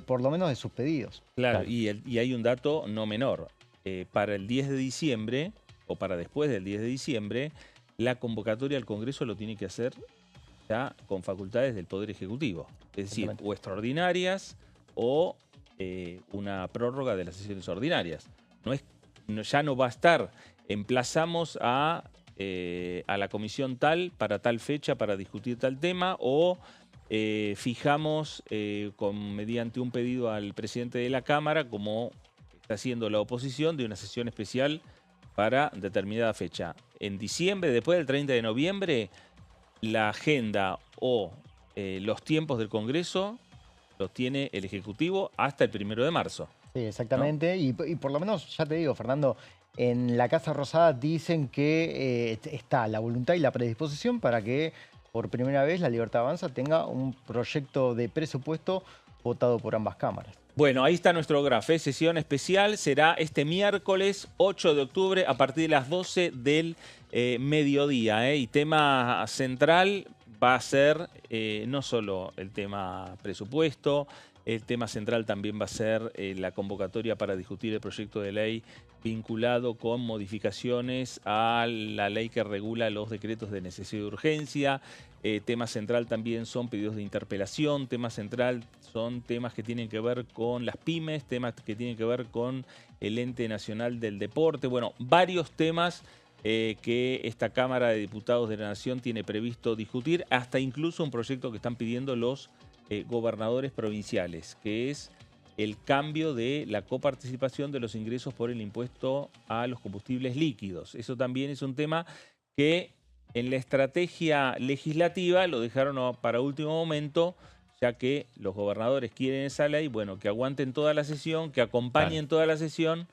por lo menos de sus pedidos. Claro, y hay un dato no menor. Para el 10 de diciembre, o para después del 10 de diciembre, la convocatoria al Congreso lo tiene que hacer ya con facultades del Poder Ejecutivo. Es decir, o extraordinarias o una prórroga de las sesiones ordinarias. Ya no va a estar, emplazamos a la comisión tal para tal fecha para discutir tal tema o fijamos mediante un pedido al presidente de la Cámara, como está haciendo la oposición, de una sesión especial para determinada fecha. En diciembre, después del 30 de noviembre, la agenda o los tiempos del Congreso los tiene el Ejecutivo hasta el 1 de marzo. Sí, exactamente. ¿No? Y por lo menos, ya te digo, Fernando, en la Casa Rosada dicen que está la voluntad y la predisposición para que por primera vez la Libertad Avanza tenga un proyecto de presupuesto votado por ambas cámaras. Bueno, ahí está nuestro grafo. Sesión especial será este miércoles 8 de octubre a partir de las 12 del mediodía. Y tema central va a ser no solo el tema presupuesto, el tema central también va a ser la convocatoria para discutir el proyecto de ley vinculado con modificaciones a la ley que regula los decretos de necesidad y urgencia. Tema central también son pedidos de interpelación. Tema central son temas que tienen que ver con las pymes, temas que tienen que ver con el Ente Nacional del Deporte. Bueno, varios temas que esta Cámara de Diputados de la Nación tiene previsto discutir, hasta incluso un proyecto que están pidiendo los gobernadores provinciales, que es el cambio de la coparticipación de los ingresos por el impuesto a los combustibles líquidos. Eso también es un tema que en la estrategia legislativa lo dejaron para último momento, ya que los gobernadores quieren esa ley, bueno, que aguanten toda la sesión, que acompañen toda la sesión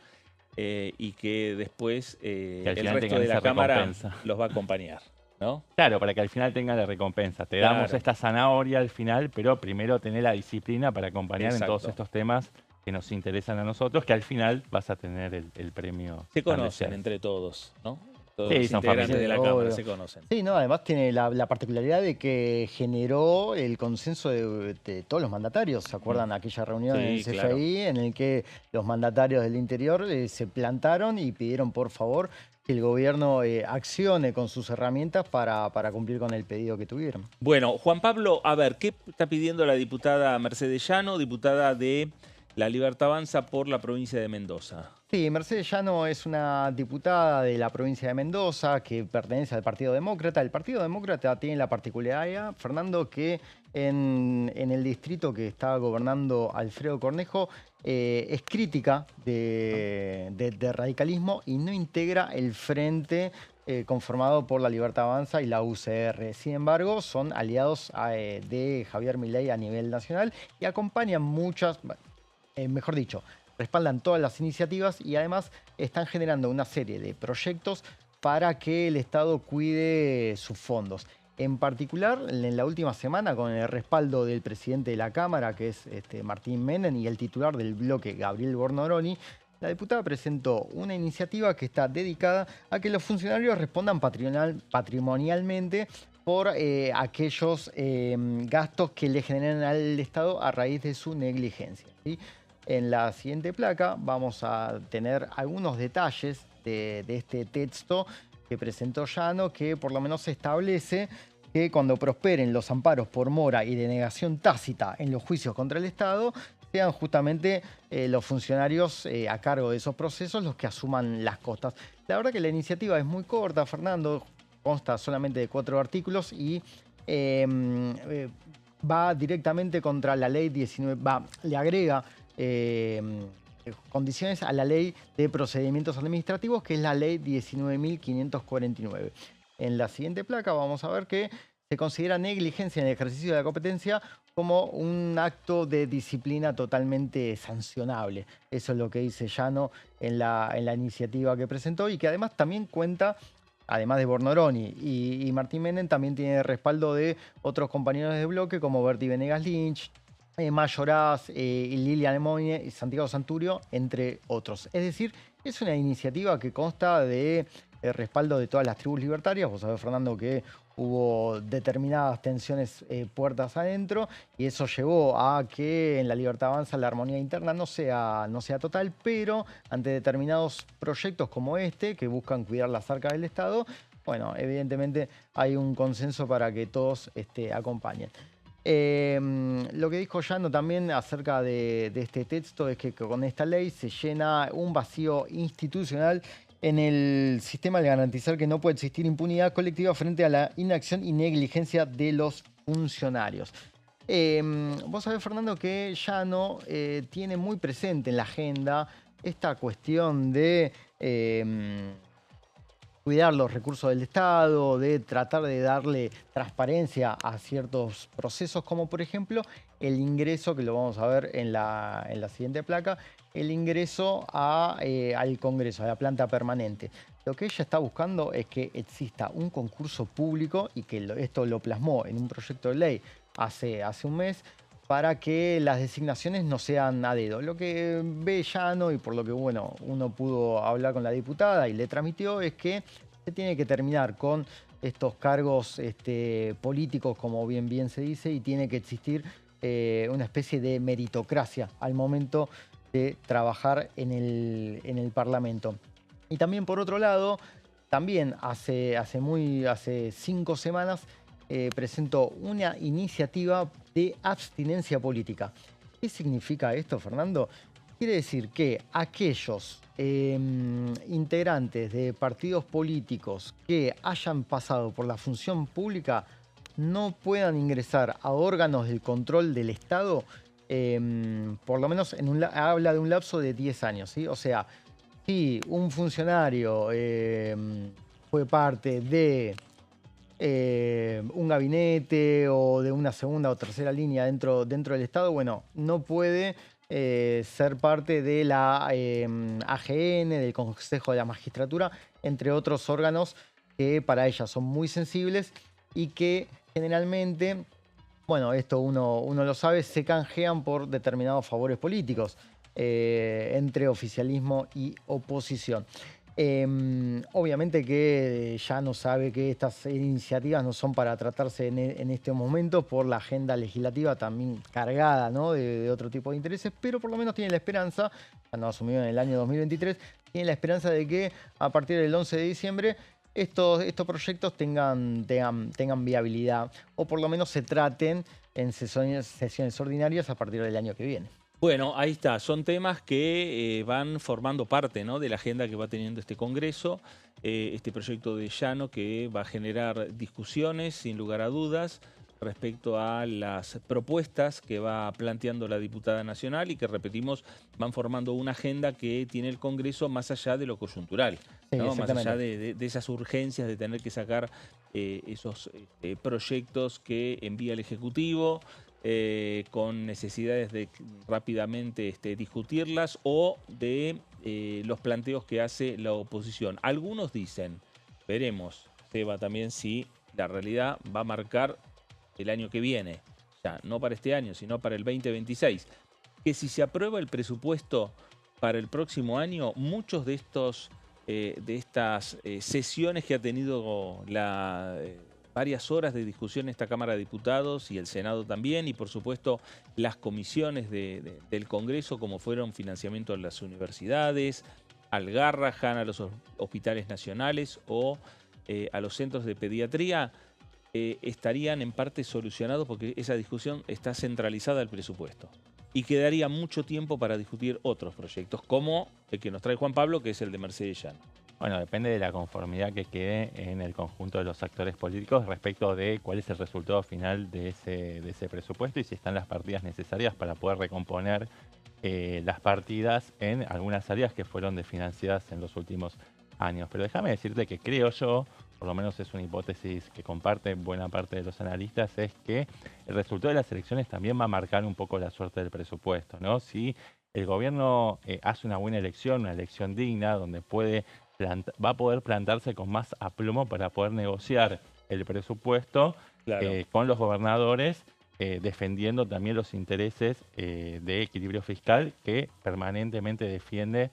y que después el resto de la Cámara los va a acompañar, ¿no? Claro, para que al final tengan la recompensa. Te damos esta zanahoria al final, pero primero tener la disciplina para acompañar en todos estos temas que nos interesan a nosotros, que al final vas a tener el premio. Se conocen entre todos, ¿no? Todos sí, los integrantes de la Cámara se conocen. Sí, no, además tiene la particularidad de que generó el consenso de todos los mandatarios. ¿Se acuerdan aquella reunión en el CFI claro, en el que los mandatarios del interior se plantaron y pidieron por favor que el gobierno accione con sus herramientas para cumplir con el pedido que tuvieron? Bueno, Juan Pablo, a ver, ¿qué está pidiendo la diputada Mercedes Llano, diputada de La Libertad Avanza por la provincia de Mendoza? Sí, Mercedes Llano es una diputada de la provincia de Mendoza que pertenece al Partido Demócrata. El Partido Demócrata tiene la particularidad, Fernando, que en el distrito que está gobernando Alfredo Cornejo es crítica de radicalismo y no integra el frente conformado por la Libertad Avanza y la UCR. Sin embargo, son aliados de Javier Milei a nivel nacional y acompañan mejor dicho, respaldan todas las iniciativas y además están generando una serie de proyectos para que el Estado cuide sus fondos. En particular, en la última semana, con el respaldo del presidente de la Cámara, que es Martín Menem, y el titular del bloque, Gabriel Bornoroni, la diputada presentó una iniciativa que está dedicada a que los funcionarios respondan patrimonialmente por aquellos gastos que le generan al Estado a raíz de su negligencia, ¿sí? En la siguiente placa vamos a tener algunos detalles de este texto que presentó Llano, que por lo menos establece que cuando prosperen los amparos por mora y denegación tácita en los juicios contra el Estado, sean justamente los funcionarios a cargo de esos procesos los que asuman las costas. La verdad que la iniciativa es muy corta, Fernando, consta solamente de 4 artículos y va directamente contra la ley 19, le agrega condiciones a la ley de procedimientos administrativos, que es la ley 19.549. En la siguiente placa vamos a ver que se considera negligencia en el ejercicio de la competencia como un acto de disciplina totalmente sancionable. Eso es lo que dice Llano en la iniciativa que presentó, y que además también cuenta, además de Bornoroni y Martín Menem, también tiene respaldo de otros compañeros de bloque como Berti Venegas Lynch, Mayoraz, Lilian Lemoine y Santiago Santurio, entre otros. Es decir, es una iniciativa que consta de respaldo de todas las tribus libertarias. Vos sabés, Fernando, que hubo determinadas tensiones puertas adentro, y eso llevó a que en la Libertad Avanza la armonía interna no sea total, pero ante determinados proyectos como este, que buscan cuidar las arcas del Estado, bueno, evidentemente hay un consenso para que todos acompañen. Lo que dijo Llano también acerca de este texto es que con esta ley se llena un vacío institucional en el sistema al garantizar que no puede existir impunidad colectiva frente a la inacción y negligencia de los funcionarios. Vos sabés, Fernando, que Llano tiene muy presente en la agenda esta cuestión de cuidar los recursos del Estado, de tratar de darle transparencia a ciertos procesos, como por ejemplo el ingreso, que lo vamos a ver en la siguiente placa, el ingreso al Congreso, a la planta permanente. Lo que ella está buscando es que exista un concurso público, y que esto lo plasmó en un proyecto de ley hace un mes, para que las designaciones no sean a dedo. Lo que ve Llano, y por lo que uno pudo hablar con la diputada y le transmitió, es que se tiene que terminar con estos cargos políticos, como bien se dice, y tiene que existir una especie de meritocracia al momento de trabajar en el Parlamento. Y también, por otro lado, también hace 5 semanas presentó una iniciativa de abstinencia política. ¿Qué significa esto, Fernando? Quiere decir que aquellos integrantes de partidos políticos que hayan pasado por la función pública no puedan ingresar a órganos del control del Estado, por lo menos habla de un lapso de 10 años, ¿sí? O sea, si un funcionario fue parte de un gabinete o de una segunda o tercera línea dentro del Estado, bueno, no puede ser parte de la AGN, del Consejo de la Magistratura, entre otros órganos que para ella son muy sensibles y que generalmente, bueno, esto uno lo sabe, se canjean por determinados favores políticos entre oficialismo y oposición. Obviamente que ya no sabe que estas iniciativas no son para tratarse en este momento por la agenda legislativa también cargada, ¿no?, de otro tipo de intereses, pero por lo menos tiene la esperanza, cuando asumió en el año 2023, tiene la esperanza de que a partir del 11 de diciembre estos proyectos tengan viabilidad, o por lo menos se traten en sesiones ordinarias a partir del año que viene. Bueno, ahí está. Son temas que van formando parte, ¿no?, de la agenda que va teniendo este Congreso, este proyecto de Llano, que va a generar discusiones, sin lugar a dudas, respecto a las propuestas que va planteando la diputada nacional y que, repetimos, van formando una agenda que tiene el Congreso más allá de lo coyuntural, ¿no?, más allá de esas urgencias de tener que sacar esos proyectos que envía el Ejecutivo, con necesidades de rápidamente discutirlas, o de los planteos que hace la oposición. Algunos dicen, veremos, Seba, también si la realidad va a marcar el año que viene, ya no para este año, sino para el 2026. Que si se aprueba el presupuesto para el próximo año, muchos de estas sesiones que ha tenido varias horas de discusión en esta Cámara de Diputados y el Senado también, y por supuesto las comisiones del Congreso, como fueron financiamiento a las universidades, al Garrahan, a los hospitales nacionales o a los centros de pediatría, estarían en parte solucionados porque esa discusión está centralizada al presupuesto. Y quedaría mucho tiempo para discutir otros proyectos, como el que nos trae Juan Pablo, que es el de Mercedes Llano. Bueno, depende de la conformidad que quede en el conjunto de los actores políticos respecto de cuál es el resultado final de ese presupuesto y si están las partidas necesarias para poder recomponer las partidas en algunas áreas que fueron desfinanciadas en los últimos años. Pero déjame decirte que creo yo, por lo menos es una hipótesis que comparte buena parte de los analistas, es que el resultado de las elecciones también va a marcar un poco la suerte del presupuesto, ¿no? Si el gobierno hace una buena elección, una elección digna, donde va a poder plantarse con más aplomo para poder negociar el presupuesto con los gobernadores, defendiendo también los intereses de equilibrio fiscal que permanentemente defiende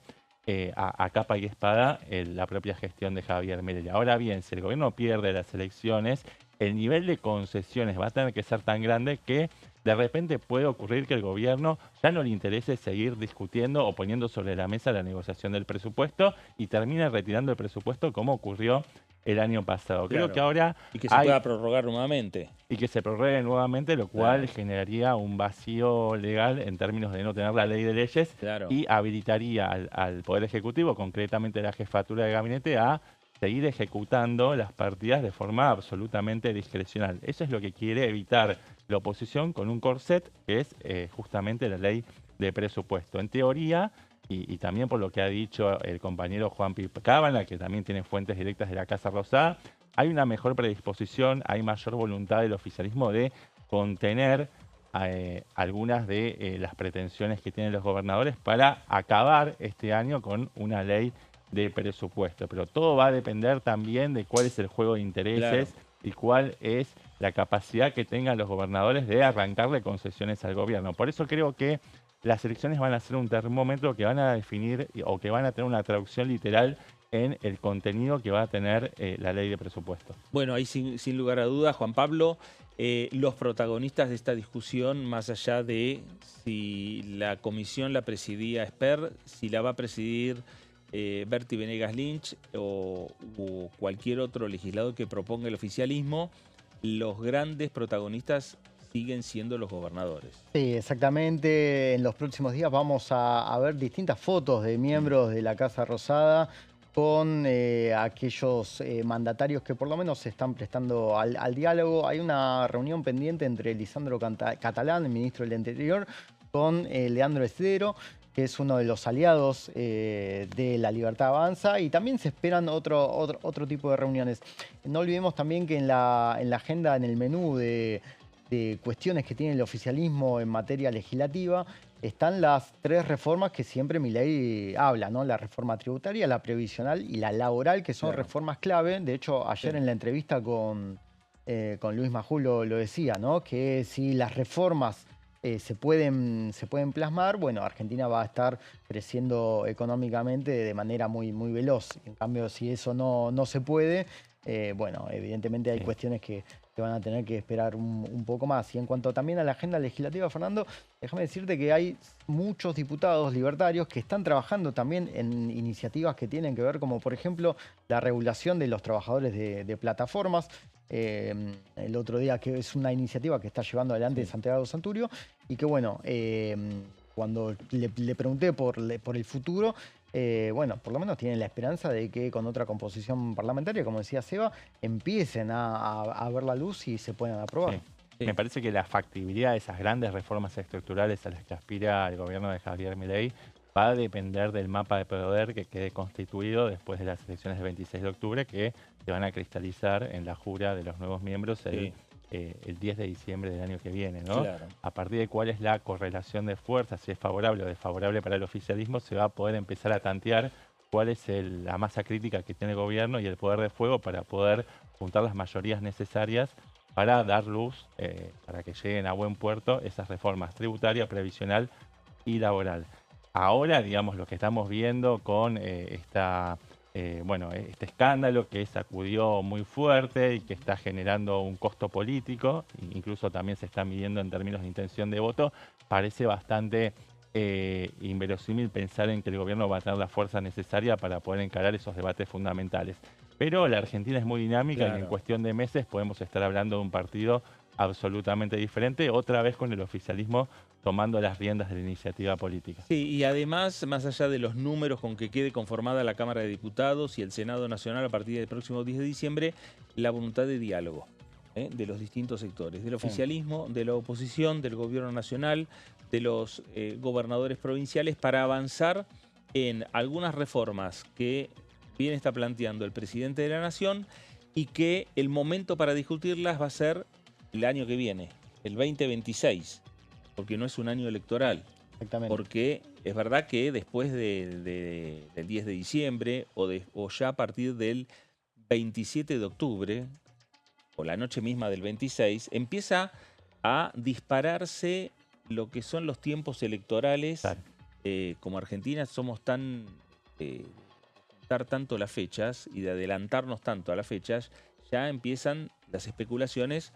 a capa y espada la propia gestión de Javier Milei. Ahora bien, si el gobierno pierde las elecciones, el nivel de concesiones va a tener que ser tan grande que de repente puede ocurrir que el gobierno ya no le interese seguir discutiendo o poniendo sobre la mesa la negociación del presupuesto y termine retirando el presupuesto como ocurrió el año pasado. Claro. Creo que ahora... Y que se pueda prorrogar nuevamente. Y que se prorrogue nuevamente, lo cual generaría un vacío legal en términos de no tener la ley de leyes y habilitaría al Poder Ejecutivo, concretamente la jefatura de gabinete, a seguir ejecutando las partidas de forma absolutamente discrecional. Eso es lo que quiere evitar la oposición con un corset que es justamente la ley de presupuesto. En teoría, y también por lo que ha dicho el compañero Juan Pip Cábala, que también tiene fuentes directas de la Casa Rosada, hay una mejor predisposición, hay mayor voluntad del oficialismo de contener algunas de las pretensiones que tienen los gobernadores para acabar este año con una ley de presupuesto. Pero todo va a depender también de cuál es el juego de intereses y cuál es la capacidad que tengan los gobernadores de arrancarle concesiones al gobierno. Por eso creo que las elecciones van a ser un termómetro que van a definir o que van a tener una traducción literal en el contenido que va a tener la ley de presupuesto. Bueno, ahí sin lugar a dudas, Juan Pablo, los protagonistas de esta discusión, más allá de si la comisión la presidía Esper, si la va a presidir Berti Venegas Lynch o cualquier otro legislador que proponga el oficialismo, los grandes protagonistas siguen siendo los gobernadores. Sí, exactamente. En los próximos días vamos a ver distintas fotos de miembros de la Casa Rosada con aquellos mandatarios que por lo menos se están prestando al diálogo. Hay una reunión pendiente entre Lisandro Catalán, el ministro del Interior, con Leandro Escudero, que es uno de los aliados de La Libertad Avanza, y también se esperan otro tipo de reuniones. No olvidemos también que en la agenda, en el menú de cuestiones que tiene el oficialismo en materia legislativa, están las 3 reformas que siempre Milei habla, ¿no? La reforma tributaria, la previsional y la laboral, que son reformas clave. De hecho, ayer en la entrevista con Luis Majul lo decía, ¿no? Que si las reformas se pueden plasmar, bueno, Argentina va a estar creciendo económicamente de manera muy, muy veloz. En cambio, si eso no se puede, bueno, evidentemente hay cuestiones que van a tener que esperar un poco más. Y en cuanto también a la agenda legislativa, Fernando, déjame decirte que hay muchos diputados libertarios que están trabajando también en iniciativas que tienen que ver, como por ejemplo la regulación de los trabajadores de plataformas. El otro día, que es una iniciativa que está llevando adelante Santiago Santurio, y que bueno, cuando le pregunté por el futuro, bueno, por lo menos tienen la esperanza de que con otra composición parlamentaria, como decía Seba, empiecen a ver la luz y se puedan aprobar. Me parece que la factibilidad de esas grandes reformas estructurales a las que aspira el gobierno de Javier Milei va a depender del mapa de poder que quede constituido después de las elecciones del 26 de octubre, que se van a cristalizar en la jura de los nuevos miembros el 10 de diciembre del año que viene, ¿no? Claro. A partir de cuál es la correlación de fuerzas, si es favorable o desfavorable para el oficialismo, se va a poder empezar a tantear cuál es la masa crítica que tiene el gobierno y el poder de fuego para poder juntar las mayorías necesarias para dar luz, para que lleguen a buen puerto esas reformas tributaria, previsional y laboral. Ahora, digamos, lo que estamos viendo con este escándalo que sacudió muy fuerte y que está generando un costo político, incluso también se está midiendo en términos de intención de voto, parece bastante inverosímil pensar en que el gobierno va a tener la fuerza necesaria para poder encarar esos debates fundamentales. Pero la Argentina es muy dinámica, claro, y en cuestión de meses podemos estar hablando de un partido absolutamente diferente, otra vez con el oficialismo tomando las riendas de la iniciativa política. Sí, y además, más allá de los números con que quede conformada la Cámara de Diputados y el Senado Nacional a partir del próximo 10 de diciembre, la voluntad de diálogo de los distintos sectores, del oficialismo, de la oposición, del gobierno nacional, de los gobernadores provinciales, para avanzar en algunas reformas que bien está planteando el presidente de la Nación y que el momento para discutirlas va a ser el año que viene, el 2026, porque no es un año electoral. Exactamente. Porque es verdad que después del 10 de diciembre o ya a partir del 27 de octubre, o la noche misma del 26, empieza a dispararse lo que son los tiempos electorales. Claro. Como Argentina somos tan... tanto las fechas y de adelantarnos tanto a las fechas, ya empiezan las especulaciones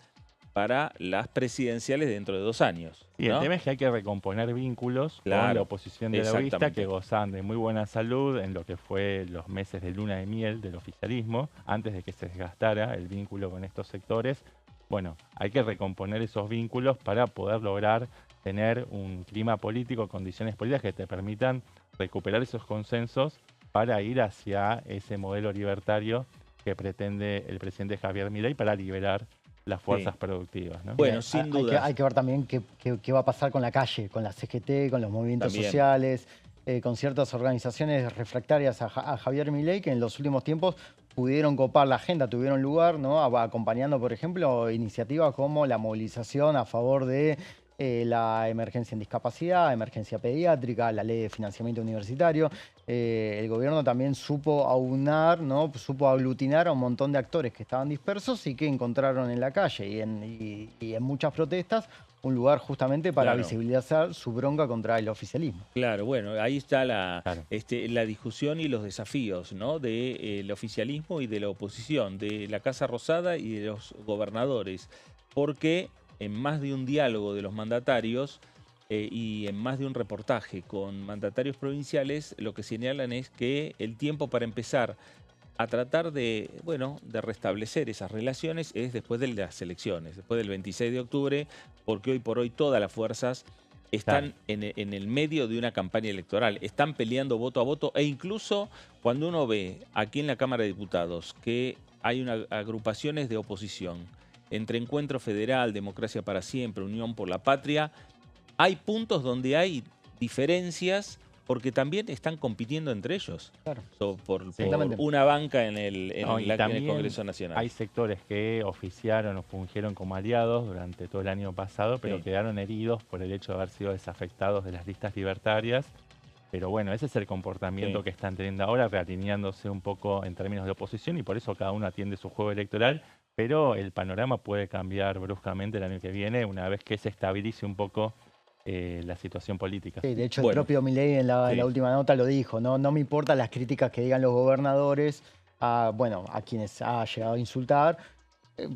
para las presidenciales dentro de 2 años. Y ¿no? El tema es que hay que recomponer vínculos, claro, con la oposición de la lista, que gozan de muy buena salud en lo que fue los meses de luna de miel del oficialismo, antes de que se desgastara el vínculo con estos sectores. Bueno, hay que recomponer esos vínculos para poder lograr tener un clima político, condiciones políticas que te permitan recuperar esos consensos para ir hacia ese modelo libertario que pretende el presidente Javier Milei para liberar las fuerzas productivas, ¿no? Bueno, sin duda. Hay que ver también qué va a pasar con la calle, con la CGT, con los movimientos sociales, con ciertas organizaciones refractarias a Javier Milei, que en los últimos tiempos pudieron copar la agenda, tuvieron lugar, ¿no? Acompañando, por ejemplo, iniciativas como la movilización a favor de la emergencia en discapacidad, emergencia pediátrica, la ley de financiamiento universitario. El gobierno también supo aunar, ¿no? Supo aglutinar a un montón de actores que estaban dispersos y que encontraron en la calle y en muchas protestas un lugar justamente para visibilizar su bronca contra el oficialismo. Claro, bueno, ahí está la discusión y los desafíos, ¿no? Del oficialismo y de la oposición, de la Casa Rosada y de los gobernadores, porque en más de un diálogo de los mandatarios y en más de un reportaje con mandatarios provinciales, lo que señalan es que el tiempo para empezar a tratar de restablecer esas relaciones es después de las elecciones, después del 26 de octubre, porque hoy por hoy todas las fuerzas están en el medio de una campaña electoral, están peleando voto a voto, e incluso cuando uno ve aquí en la Cámara de Diputados que hay agrupaciones de oposición, entre Encuentro Federal, Democracia para Siempre, Unión por la Patria, hay puntos donde hay diferencias porque también están compitiendo entre ellos. Claro. Por una banca en el Congreso Nacional. Hay sectores que oficiaron o fungieron como aliados durante todo el año pasado, pero quedaron heridos por el hecho de haber sido desafectados de las listas libertarias. Pero bueno, ese es el comportamiento que están teniendo ahora, realineándose un poco en términos de oposición, y por eso cada uno atiende su juego electoral. Pero el panorama puede cambiar bruscamente el año que viene, una vez que se estabilice un poco la situación política. Sí, de hecho, el propio Milei en la última nota lo dijo, no me importan las críticas que digan los gobernadores a quienes ha llegado a insultar.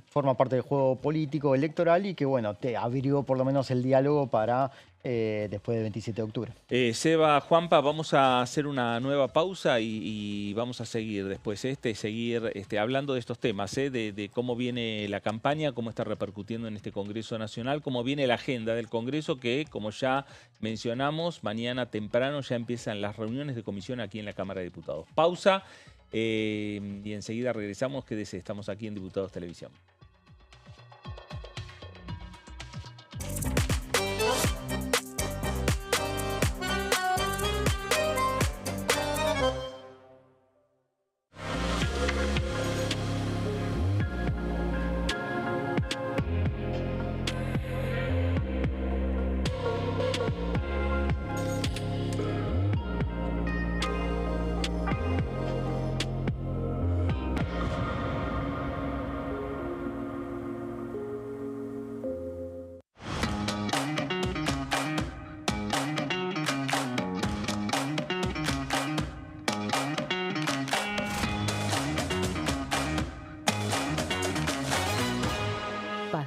Forma parte del juego político electoral y que, te abrió por lo menos el diálogo para después del 27 de octubre. Seba, Juanpa, vamos a hacer una nueva pausa y vamos a seguir después, hablando de estos temas, de cómo viene la campaña, cómo está repercutiendo en este Congreso Nacional, cómo viene la agenda del Congreso, que, como ya mencionamos, mañana temprano ya empiezan las reuniones de comisión aquí en la Cámara de Diputados. Pausa. Y enseguida regresamos, quédese, estamos aquí en Diputados Televisión.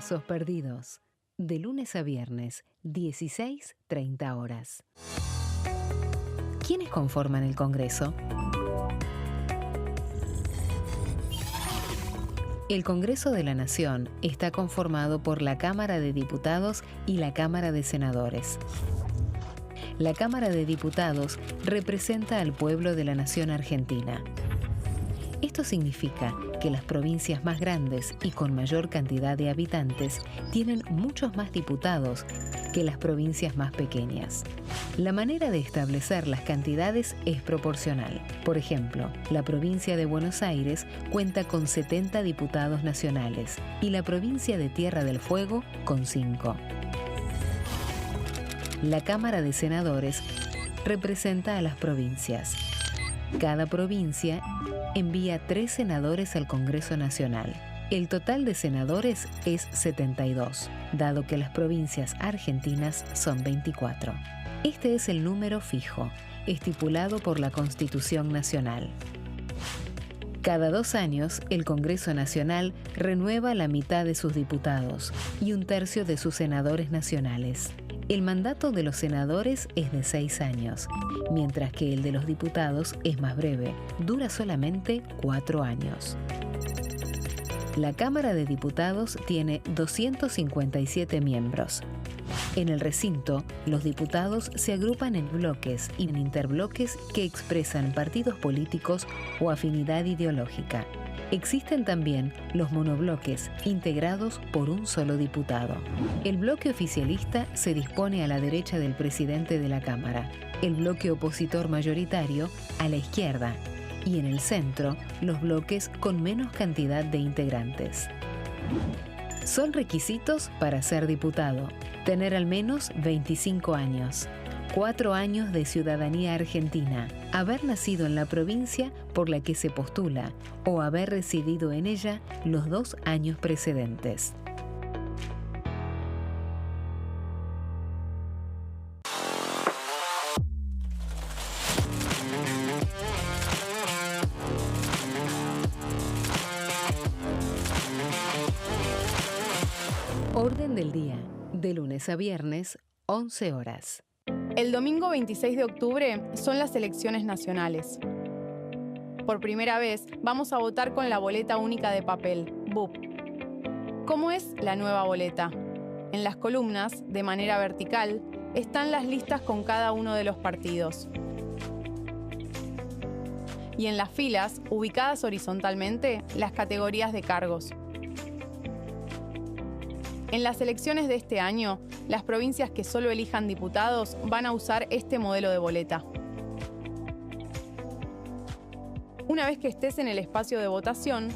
Casos perdidos. De lunes a viernes, 16:30 horas. ¿Quiénes conforman el Congreso? El Congreso de la Nación está conformado por la Cámara de Diputados y la Cámara de Senadores. La Cámara de Diputados representa al pueblo de la nación argentina. Esto significa que las provincias más grandes y con mayor cantidad de habitantes tienen muchos más diputados que las provincias más pequeñas. La manera de establecer las cantidades es proporcional. Por ejemplo, la provincia de Buenos Aires cuenta con 70 diputados nacionales y la provincia de Tierra del Fuego con 5. La Cámara de Senadores representa a las provincias. Cada provincia envía 3 senadores al Congreso Nacional. El total de senadores es 72, dado que las provincias argentinas son 24. Este es el número fijo, estipulado por la Constitución Nacional. Cada 2 años, el Congreso Nacional renueva la mitad de sus diputados y 1/3 de sus senadores nacionales. El mandato de los senadores es de 6 años, mientras que el de los diputados es más breve, dura solamente 4 años. La Cámara de Diputados tiene 257 miembros. En el recinto, los diputados se agrupan en bloques y en interbloques que expresan partidos políticos o afinidad ideológica. Existen también los monobloques, integrados por un solo diputado. El bloque oficialista se dispone a la derecha del presidente de la Cámara, el bloque opositor mayoritario a la izquierda, y en el centro, los bloques con menos cantidad de integrantes. Son requisitos para ser diputado: tener al menos 25 años, 4 años de ciudadanía argentina, haber nacido en la provincia por la que se postula o haber residido en ella los 2 años precedentes. Orden del día, de lunes a viernes, 11 horas. El domingo 26 de octubre son las elecciones nacionales. Por primera vez vamos a votar con la boleta única de papel, BUP. ¿Cómo es la nueva boleta? En las columnas, de manera vertical, están las listas con cada uno de los partidos. Y en las filas, ubicadas horizontalmente, las categorías de cargos. En las elecciones de este año, las provincias que solo elijan diputados van a usar este modelo de boleta. Una vez que estés en el espacio de votación,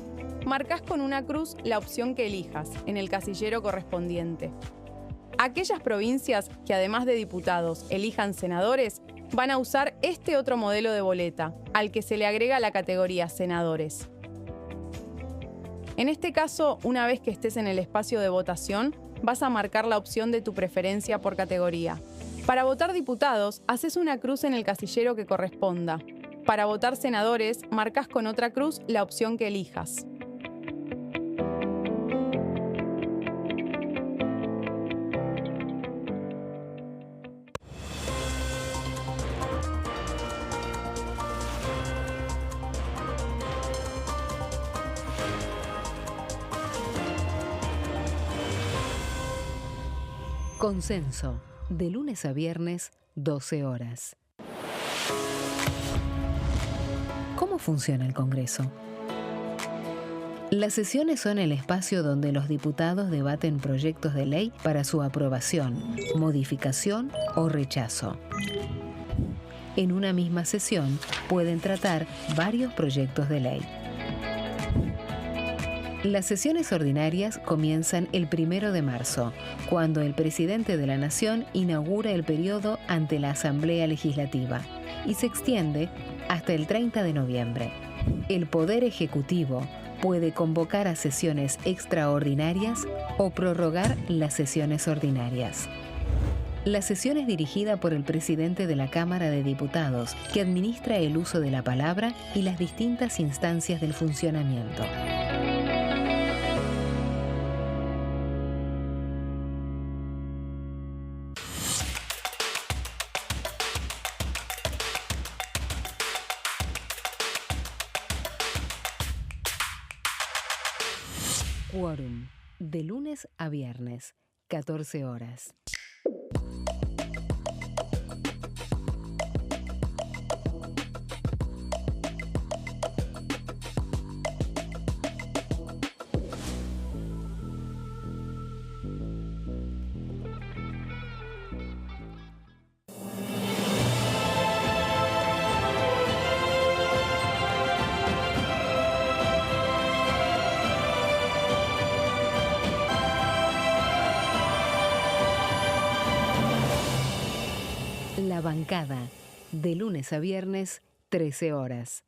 marcas con una cruz la opción que elijas en el casillero correspondiente. Aquellas provincias que además de diputados elijan senadores van a usar este otro modelo de boleta, al que se le agrega la categoría senadores. En este caso, una vez que estés en el espacio de votación, vas a marcar la opción de tu preferencia por categoría. Para votar diputados, haces una cruz en el casillero que corresponda. Para votar senadores, marcas con otra cruz la opción que elijas. Consenso, de lunes a viernes, 12 horas. ¿Cómo funciona el Congreso? Las sesiones son el espacio donde los diputados debaten proyectos de ley para su aprobación, modificación o rechazo. En una misma sesión pueden tratar varios proyectos de ley. Las sesiones ordinarias comienzan el 1 de marzo, cuando el presidente de la Nación inaugura el periodo ante la Asamblea Legislativa y se extiende hasta el 30 de noviembre. El Poder Ejecutivo puede convocar a sesiones extraordinarias o prorrogar las sesiones ordinarias. La sesión es dirigida por el presidente de la Cámara de Diputados, que administra el uso de la palabra y las distintas instancias del funcionamiento. Quórum, de lunes a viernes, 14 horas. La bancada, de lunes a viernes, 13 horas.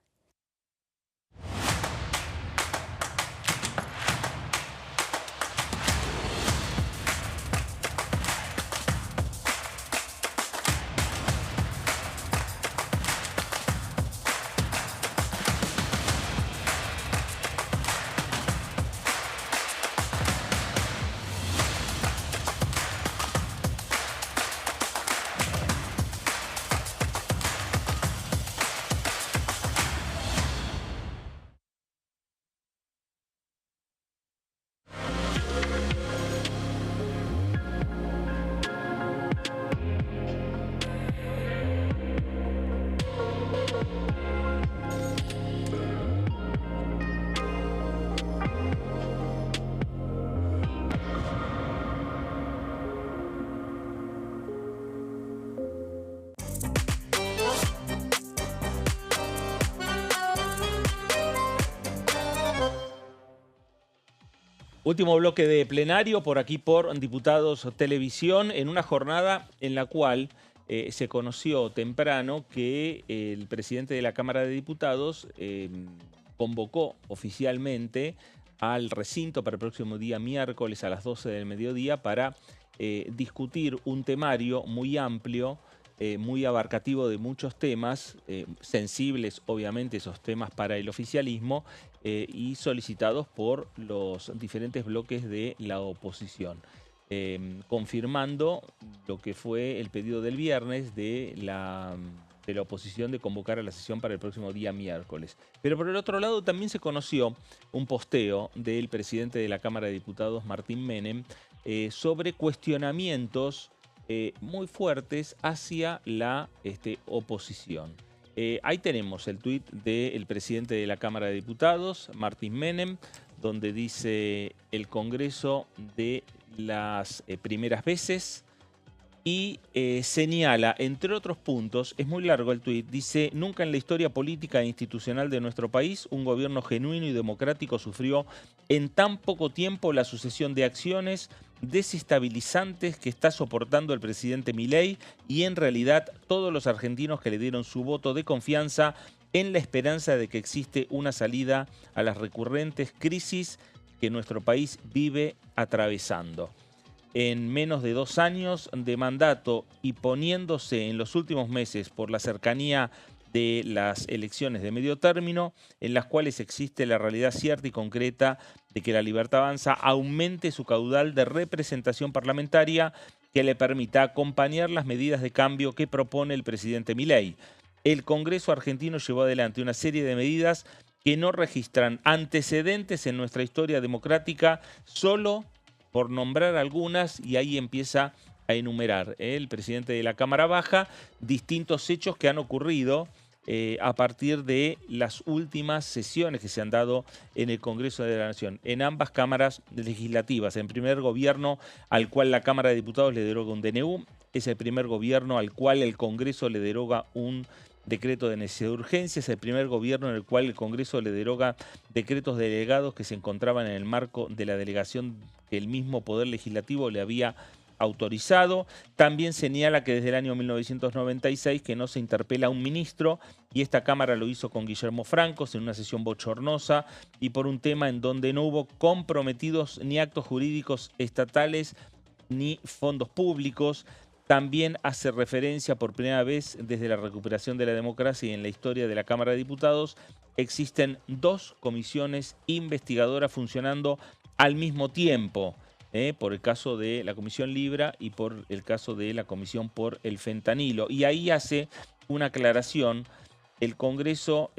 Último bloque de plenario por aquí por Diputados Televisión, en una jornada en la cual se conoció temprano que el presidente de la Cámara de Diputados convocó oficialmente al recinto para el próximo día miércoles a las 12 del mediodía para discutir un temario muy amplio, muy abarcativo de muchos temas, sensibles obviamente esos temas para el oficialismo y solicitados por los diferentes bloques de la oposición, confirmando lo que fue el pedido del viernes de la oposición de convocar a la sesión para el próximo día miércoles. Pero por el otro lado también se conoció un posteo del presidente de la Cámara de Diputados, Martín Menem, sobre cuestionamientos muy fuertes hacia la oposición. Ahí tenemos el tuit del presidente de la Cámara de Diputados, Martín Menem, donde dice el Congreso de las primeras veces y señala, entre otros puntos, es muy largo el tuit, dice: nunca en la historia política e institucional de nuestro país un gobierno genuino y democrático sufrió en tan poco tiempo la sucesión de acciones desestabilizantes que está soportando el presidente Milei y en realidad todos los argentinos que le dieron su voto de confianza en la esperanza de que existe una salida a las recurrentes crisis que nuestro país vive atravesando. En menos de 2 años de mandato y poniéndose en los últimos meses por la cercanía de las elecciones de medio término, en las cuales existe la realidad cierta y concreta de que la Libertad Avanza aumente su caudal de representación parlamentaria que le permita acompañar las medidas de cambio que propone el presidente Milei. El Congreso argentino llevó adelante una serie de medidas que no registran antecedentes en nuestra historia democrática, solo por nombrar algunas, y ahí empieza a enumerar el presidente de la Cámara Baja distintos hechos que han ocurrido a partir de las últimas sesiones que se han dado en el Congreso de la Nación, en ambas cámaras legislativas. En primer gobierno al cual la Cámara de Diputados le deroga un DNU, es el primer gobierno al cual el Congreso le deroga un decreto de necesidad de urgencia, es el primer gobierno en el cual el Congreso le deroga decretos delegados que se encontraban en el marco de la delegación que el mismo Poder Legislativo le había autorizado. También señala que desde el año 1996 que no se interpela a un ministro, y esta Cámara lo hizo con Guillermo Francos en una sesión bochornosa y por un tema en donde no hubo comprometidos ni actos jurídicos estatales ni fondos públicos. También hace referencia por primera vez desde la recuperación de la democracia y en la historia de la Cámara de Diputados, existen 2 comisiones investigadoras funcionando al mismo tiempo, por el caso de la Comisión Libra y por el caso de la Comisión por el Fentanilo. Y ahí hace una aclaración. El Congreso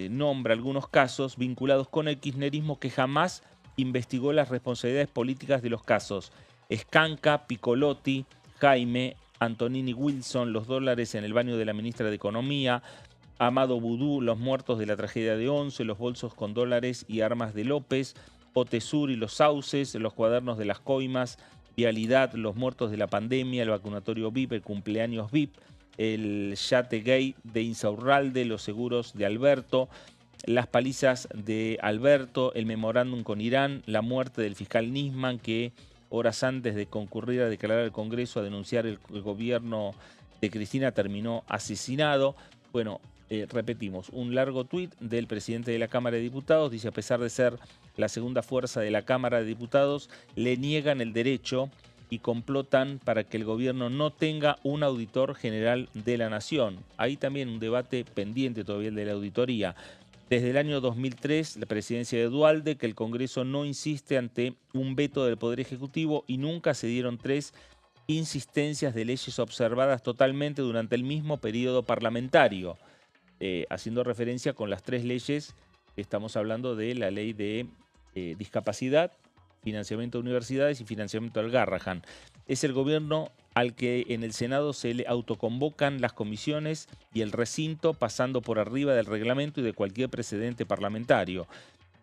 nombra algunos casos vinculados con el kirchnerismo que jamás investigó las responsabilidades políticas de los casos Scanca, Piccolotti, Jaime, Antonini Wilson, los dólares en el baño de la ministra de Economía, Amado Vudú, los muertos de la tragedia de Once, los bolsos con dólares y armas de López, Otesur y los sauces, los cuadernos de las coimas, Vialidad, los muertos de la pandemia, el vacunatorio VIP, el cumpleaños VIP, el yate gay de Insaurralde, los seguros de Alberto, las palizas de Alberto, el memorándum con Irán, la muerte del fiscal Nisman, que horas antes de concurrir a declarar al Congreso a denunciar el gobierno de Cristina terminó asesinado. Bueno, repetimos, un largo tuit del presidente de la Cámara de Diputados. Dice, a pesar de ser la segunda fuerza de la Cámara de Diputados, le niegan el derecho y complotan para que el gobierno no tenga un auditor general de la Nación. Ahí también un debate pendiente todavía el de la auditoría. Desde el año 2003, la presidencia de Duhalde, que el Congreso no insiste ante un veto del Poder Ejecutivo y nunca se dieron 3 insistencias de leyes observadas totalmente durante el mismo periodo parlamentario. Haciendo referencia con las 3 leyes, estamos hablando de la ley de discapacidad, financiamiento de universidades y financiamiento del Garrahan. Es el gobierno al que en el Senado se le autoconvocan las comisiones y el recinto, pasando por arriba del reglamento y de cualquier precedente parlamentario.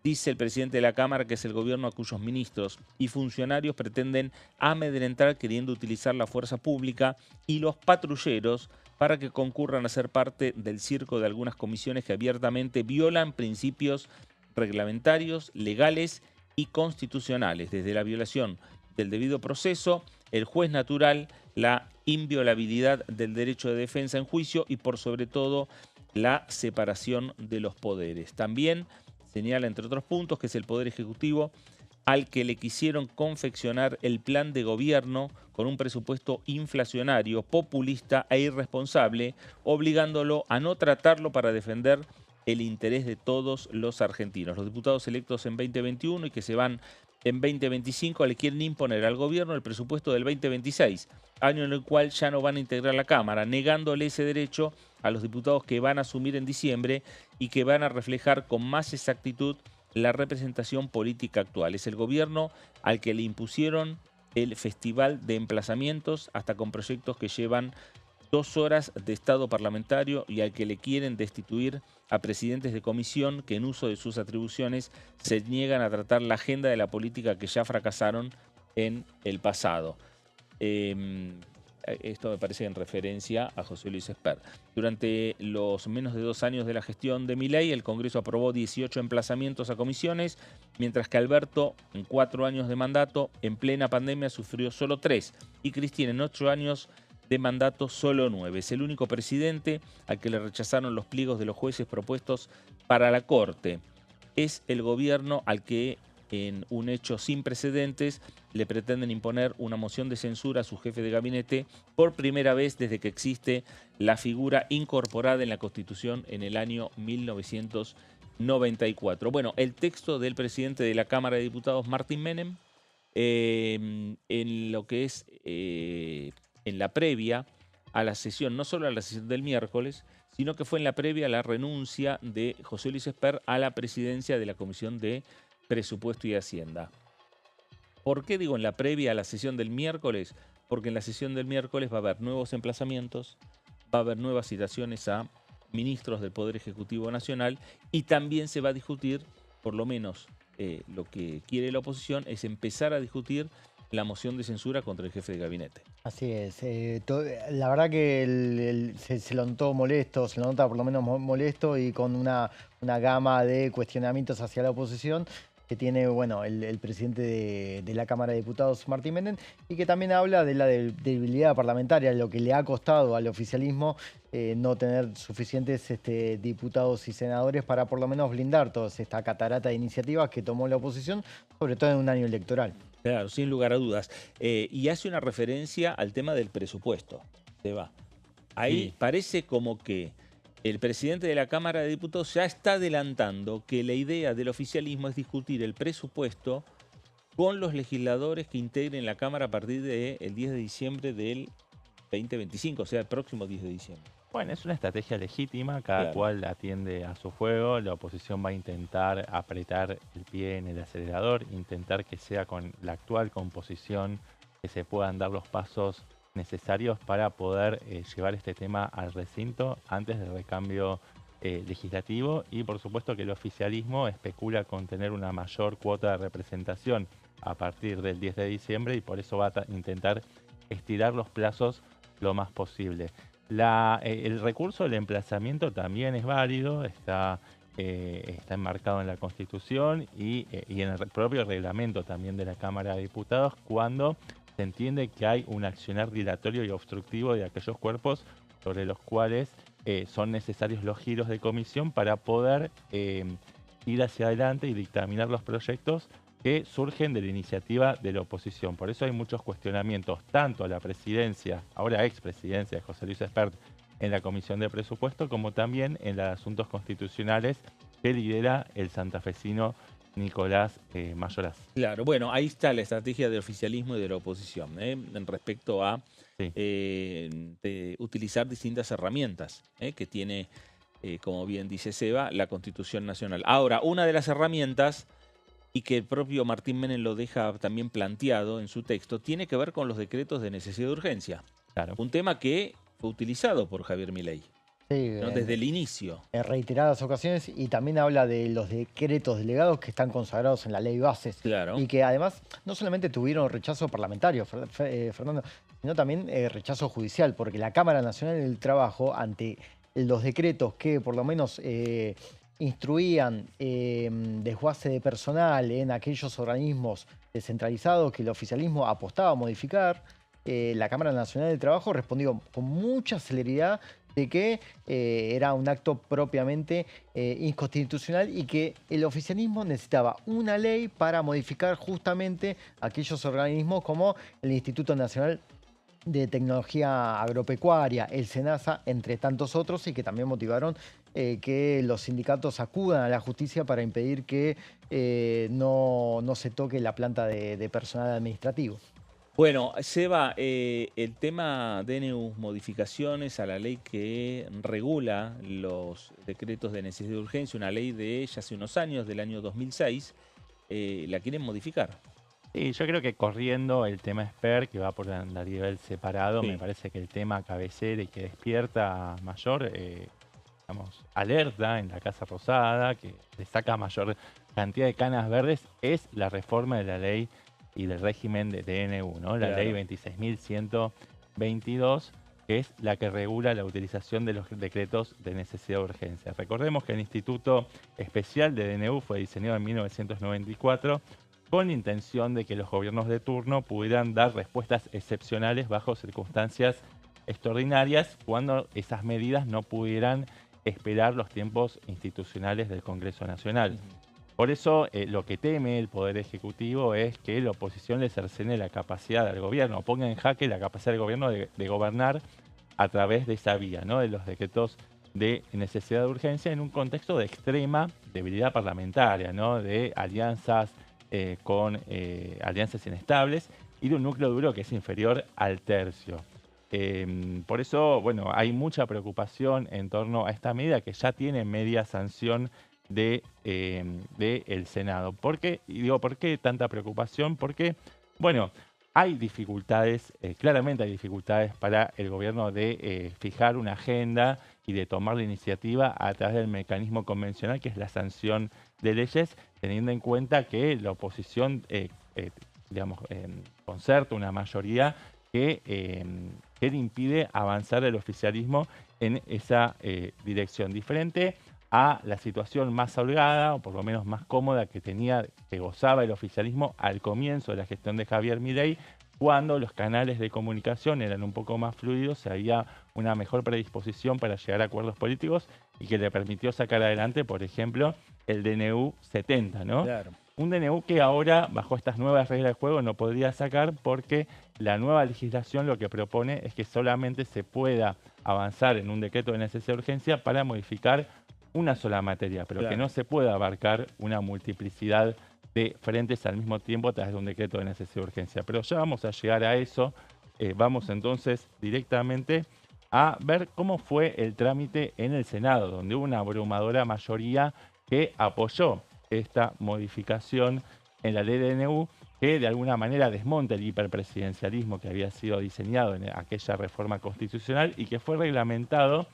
Dice el presidente de la Cámara que es el gobierno a cuyos ministros y funcionarios pretenden amedrentar queriendo utilizar la fuerza pública y los patrulleros para que concurran a ser parte del circo de algunas comisiones que abiertamente violan principios reglamentarios, legales y constitucionales, desde la violación del debido proceso, el juez natural, la inviolabilidad del derecho de defensa en juicio y por sobre todo la separación de los poderes. También señala, entre otros puntos, que es el Poder Ejecutivo al que le quisieron confeccionar el plan de gobierno con un presupuesto inflacionario, populista e irresponsable, obligándolo a no tratarlo para defender el interés de todos los argentinos. Los diputados electos en 2021 y que se van en 2025 le quieren imponer al gobierno el presupuesto del 2026, año en el cual ya no van a integrar la Cámara, negándole ese derecho a los diputados que van a asumir en diciembre y que van a reflejar con más exactitud la representación política actual. Es el gobierno al que le impusieron el festival de emplazamientos, hasta con proyectos que llevan 2 horas de estado parlamentario, y al que le quieren destituir a presidentes de comisión que en uso de sus atribuciones se niegan a tratar la agenda de la política que ya fracasaron en el pasado. Esto me parece en referencia a José Luis Espert. Durante los menos de 2 años de la gestión de Milei, el Congreso aprobó 18 emplazamientos a comisiones, mientras que Alberto, en 4 años de mandato, en plena pandemia, sufrió solo 3, y Cristina, en 8 años de mandato, solo 9. Es el único presidente al que le rechazaron los pliegos de los jueces propuestos para la Corte. Es el gobierno al que, en un hecho sin precedentes, le pretenden imponer una moción de censura a su jefe de gabinete por primera vez desde que existe la figura incorporada en la Constitución en el año 1994. Bueno, el texto del presidente de la Cámara de Diputados, Martín Menem, en lo que es en la previa a la sesión, no solo a la sesión del miércoles, sino que fue en la previa a la renuncia de José Luis Espert a la presidencia de la Comisión de Presupuesto y Hacienda. ¿Por qué digo en la previa a la sesión del miércoles? Porque en la sesión del miércoles va a haber nuevos emplazamientos, va a haber nuevas citaciones a ministros del Poder Ejecutivo Nacional y también se va a discutir, por lo menos lo que quiere la oposición, es empezar a discutir la moción de censura contra el jefe de gabinete. Así es. La verdad que se lo notó molesto, se lo nota por lo menos molesto y con una gama de cuestionamientos hacia la oposición que tiene, bueno, el presidente de la Cámara de Diputados, Martín Menem, y que también habla de la debilidad parlamentaria, lo que le ha costado al oficialismo no tener suficientes diputados y senadores para por lo menos blindar toda esta catarata de iniciativas que tomó la oposición, sobre todo en un año electoral. Claro, sin lugar a dudas. Y hace una referencia al tema del presupuesto. Se va. Ahí sí. Parece como que el presidente de la Cámara de Diputados ya está adelantando que la idea del oficialismo es discutir el presupuesto con los legisladores que integren la Cámara a partir del 10 de diciembre del 2025, o sea, el próximo 10 de diciembre. Bueno, es una estrategia legítima, cada cual atiende a su juego. La oposición va a intentar apretar el pie en el acelerador, intentar que sea con la actual composición que se puedan dar los pasos necesarios para poder llevar este tema al recinto antes del recambio legislativo, y por supuesto que el oficialismo especula con tener una mayor cuota de representación a partir del 10 de diciembre y por eso va a intentar estirar los plazos lo más posible. El recurso del emplazamiento también es válido, está enmarcado en la Constitución y en el propio reglamento también de la Cámara de Diputados, cuando se entiende que hay un accionar dilatorio y obstructivo de aquellos cuerpos sobre los cuales son necesarios los giros de comisión para poder ir hacia adelante y dictaminar los proyectos que surgen de la iniciativa de la oposición. Por eso hay muchos cuestionamientos, tanto a la presidencia, ahora expresidencia de José Luis Espert, en la Comisión de Presupuesto, como también en los asuntos constitucionales que lidera el santafesino Nicolás Mayoraz. Claro, bueno, ahí está la estrategia del oficialismo y de la oposición, en respecto a de utilizar distintas herramientas que tiene, como bien dice Seba, la Constitución Nacional. Ahora, una de las herramientas, y que el propio Martín Menem lo deja también planteado en su texto, tiene que ver con los decretos de necesidad de urgencia. Claro. Un tema que fue utilizado por Javier Milei. Sí, ¿no? Desde el inicio. En reiteradas ocasiones, y también habla de los decretos delegados que están consagrados en la ley bases. Claro. Y que además no solamente tuvieron rechazo parlamentario, Fernando, sino también rechazo judicial, porque la Cámara Nacional del Trabajo, ante los decretos que por lo menos instruían desguace de personal en aquellos organismos descentralizados que el oficialismo apostaba a modificar, la Cámara Nacional del Trabajo respondió con mucha celeridad de que era un acto propiamente inconstitucional y que el oficialismo necesitaba una ley para modificar justamente aquellos organismos como el Instituto Nacional de Tecnología Agropecuaria, el SENASA, entre tantos otros, y que también motivaron que los sindicatos acudan a la justicia para impedir que no se toque la planta de personal administrativo. Bueno, Seba, el tema DNU, modificaciones a la ley que regula los decretos de necesidad de urgencia, una ley de ya hace unos años, del año 2006, la quieren modificar. Sí, yo creo que corriendo el tema Espert, que va por a nivel separado, Sí. me parece que el tema cabecera y que despierta mayor alerta en la Casa Rosada, que le saca mayor cantidad de canas verdes, es la reforma de la ley y del régimen de DNU, ¿no? La ley 26.122, que es la que regula la utilización de los decretos de necesidad de urgencia. Recordemos que el Instituto Especial de DNU fue diseñado en 1994 con la intención de que los gobiernos de turno pudieran dar respuestas excepcionales bajo circunstancias extraordinarias cuando esas medidas no pudieran esperar los tiempos institucionales del Congreso Nacional. Por eso lo que teme el Poder Ejecutivo es que la oposición le cercene la capacidad del gobierno, ponga en jaque la capacidad del gobierno de gobernar a través de esa vía, ¿no? De los decretos de necesidad de urgencia en un contexto de extrema debilidad parlamentaria, ¿no? De alianzas con alianzas inestables y de un núcleo duro que es inferior al tercio. Por eso, bueno, hay mucha preocupación en torno a esta medida que ya tiene media sanción del Senado. ¿Por qué? Y digo, ¿por qué tanta preocupación? Porque, bueno, hay dificultades, claramente hay dificultades para el gobierno de fijar una agenda y de tomar la iniciativa a través del mecanismo convencional, que es la sanción de leyes, teniendo en cuenta que la oposición, concerta una mayoría que le impide avanzar el oficialismo en esa dirección, diferente a la situación más holgada, o por lo menos más cómoda que gozaba el oficialismo al comienzo de la gestión de Javier Milei, cuando los canales de comunicación eran un poco más fluidos, había una mejor predisposición para llegar a acuerdos políticos y que le permitió sacar adelante, por ejemplo, el DNU 70, ¿no? Claro. Un DNU que ahora, bajo estas nuevas reglas de juego, no podría sacar porque la nueva legislación lo que propone es que solamente se pueda avanzar en un decreto de necesidad de urgencia para modificar una sola materia, pero que no se pueda abarcar una multiplicidad de frentes al mismo tiempo a través de un decreto de necesidad de urgencia. Pero ya vamos a llegar a eso. Vamos entonces directamente a ver cómo fue el trámite en el Senado, donde hubo una abrumadora mayoría que apoyó esta modificación en la ley de DNU, que de alguna manera desmonta el hiperpresidencialismo que había sido diseñado en aquella reforma constitucional y que fue reglamentado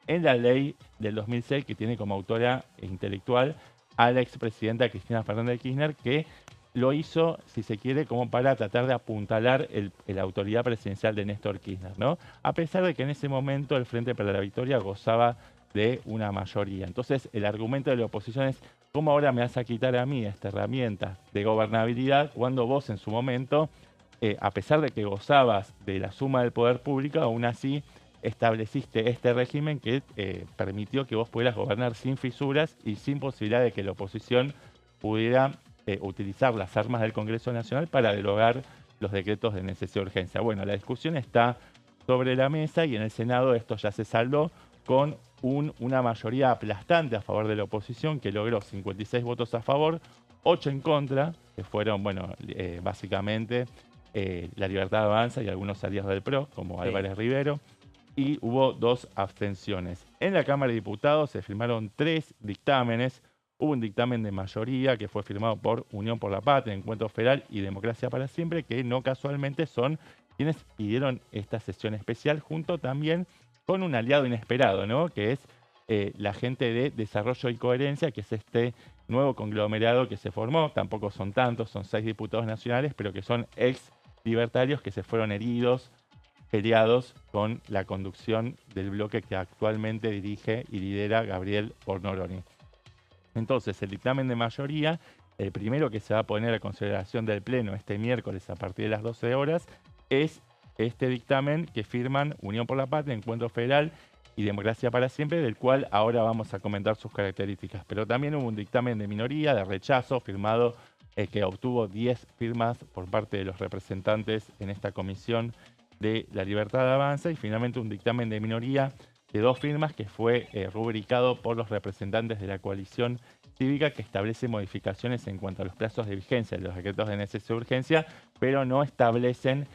en la ley del 2006, que tiene como autora intelectual a la expresidenta Cristina Fernández de Kirchner, que lo hizo, si se quiere, como para tratar de apuntalar la autoridad presidencial de Néstor Kirchner, ¿no? A pesar de que en ese momento el Frente para la Victoria gozaba de una mayoría. Entonces, el argumento de la oposición es: ¿cómo ahora me vas a quitar a mí esta herramienta de gobernabilidad cuando vos en su momento, a pesar de que gozabas de la suma del poder público, aún así estableciste este régimen que permitió que vos pudieras gobernar sin fisuras y sin posibilidad de que la oposición pudiera utilizar las armas del Congreso Nacional para derogar los decretos de necesidad de urgencia? Bueno, la discusión está sobre la mesa y en el Senado esto ya se saldó con una mayoría aplastante a favor de la oposición, que logró 56 votos a favor, 8 en contra, que fueron, bueno, básicamente La Libertad Avanza y algunos aliados del PRO, como Álvarez Rivero, y hubo 2 abstenciones. En la Cámara de Diputados se firmaron 3 dictámenes. Hubo un dictamen de mayoría que fue firmado por Unión por la Patria, Encuentro Federal y Democracia para Siempre, que no casualmente son quienes pidieron esta sesión especial, junto también con un aliado inesperado, ¿no? Que es la gente de Desarrollo y Coherencia, que es este nuevo conglomerado que se formó. Tampoco son tantos, son 6 diputados nacionales, pero que son ex libertarios que se fueron heridos, peleados con la conducción del bloque que actualmente dirige y lidera Gabriel Ornoroni. Entonces, el dictamen de mayoría, el primero que se va a poner a consideración del Pleno este miércoles a partir de las 12 horas, es este dictamen que firman Unión por la Patria, Encuentro Federal y Democracia para Siempre, del cual ahora vamos a comentar sus características. Pero también hubo un dictamen de minoría, de rechazo, firmado, que obtuvo 10 firmas por parte de los representantes en esta comisión de La Libertad Avanza, y finalmente un dictamen de minoría de 2 firmas que fue rubricado por los representantes de la coalición cívica, que establece modificaciones en cuanto a los plazos de vigencia de los decretos de necesidad de urgencia, pero no establecen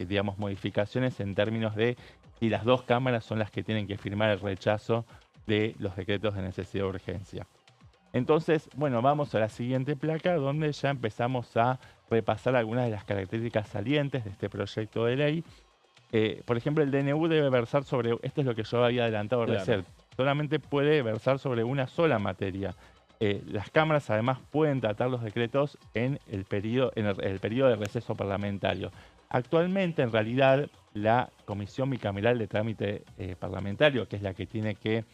digamos, modificaciones en términos de si las 2 cámaras son las que tienen que firmar el rechazo de los decretos de necesidad de urgencia. Entonces, bueno, vamos a la siguiente placa, donde ya empezamos a repasar algunas de las características salientes de este proyecto de ley. Por ejemplo, el DNU debe versar sobre, esto es lo que yo había adelantado recién, solamente puede versar sobre una sola materia. Las cámaras además pueden tratar los decretos en el periodo de receso parlamentario. Actualmente, en realidad, la Comisión Bicameral de Trámite Parlamentario, que es la que tiene que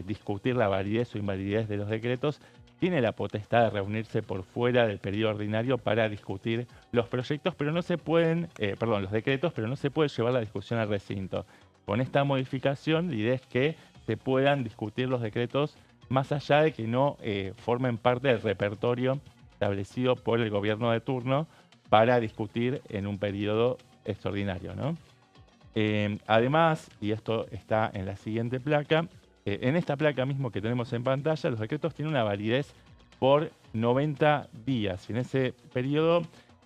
discutir la validez o invalidez de los decretos, tiene la potestad de reunirse por fuera del periodo ordinario para discutir los proyectos, pero no se pueden, los decretos, pero no se puede llevar la discusión al recinto. Con esta modificación, la idea es que se puedan discutir los decretos más allá de que no formen parte del repertorio establecido por el gobierno de turno para discutir en un periodo extraordinario, ¿no? Además, y esto está en la siguiente placa, en esta placa mismo que tenemos en pantalla, los decretos tienen una validez por 90 días. Y en ese periodo,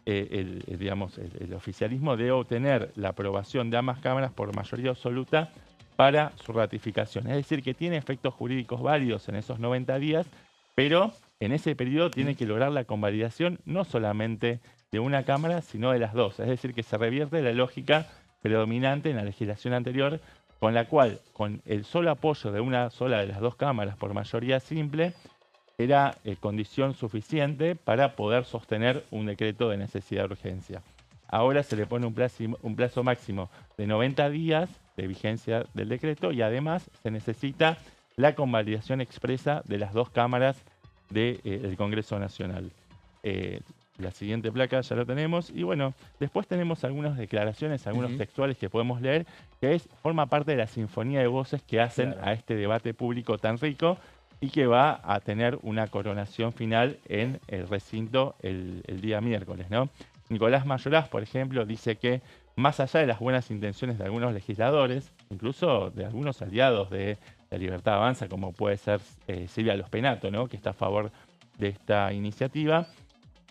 el oficialismo debe obtener la aprobación de ambas cámaras por mayoría absoluta para su ratificación. Es decir, que tiene efectos jurídicos válidos en esos 90 días, pero en ese periodo tiene que lograr la convalidación no solamente de una cámara, sino de las 2. Es decir, que se revierte la lógica predominante en la legislación anterior, con la cual, con el solo apoyo de una sola de las 2 cámaras por mayoría simple, era condición suficiente para poder sostener un decreto de necesidad de urgencia. Ahora se le pone un plazo máximo de 90 días de vigencia del decreto, y además se necesita la convalidación expresa de las 2 cámaras del Congreso Nacional. La siguiente placa ya lo tenemos, y bueno, después tenemos algunas declaraciones, algunos textuales que podemos leer, que forma parte de la sinfonía de voces que hacen a este debate público tan rico, y que va a tener una coronación final en el recinto el día miércoles, ¿no? Nicolás Mayoraz, por ejemplo, dice que más allá de las buenas intenciones de algunos legisladores, incluso de algunos aliados de La Libertad Avanza, como puede ser Silvia Lospenato, ¿no?, que está a favor de esta iniciativa,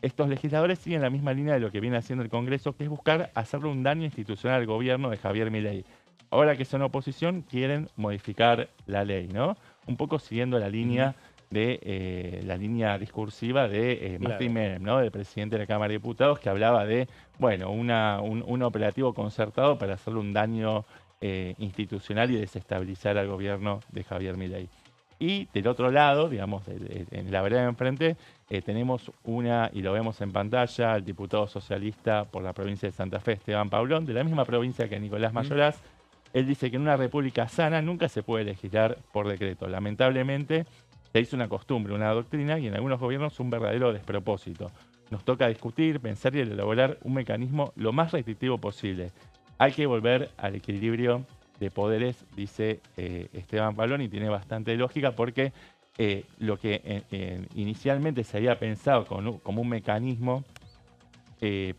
estos legisladores siguen la misma línea de lo que viene haciendo el Congreso, que es buscar hacerle un daño institucional al gobierno de Javier Milei. ahora que son oposición, quieren modificar la ley, ¿no? Un poco siguiendo la línea de la línea discursiva de Martín Menem, ¿no? Del presidente de la Cámara de Diputados, que hablaba de, bueno, un operativo concertado para hacerle un daño institucional y desestabilizar al gobierno de Javier Milei. Y del otro lado, digamos, en la vereda de enfrente, tenemos y lo vemos en pantalla, el diputado socialista por la provincia de Santa Fe, Esteban Paulón, de la misma provincia que Nicolás Mayoraz. Él dice que en una república sana nunca se puede legislar por decreto. Lamentablemente, se hizo una costumbre, una doctrina, y en algunos gobiernos un verdadero despropósito. Nos toca discutir, pensar y elaborar un mecanismo lo más restrictivo posible. Hay que volver al equilibrio de poderes, dice Esteban Paulón, y tiene bastante lógica porque lo que inicialmente se había pensado como un mecanismo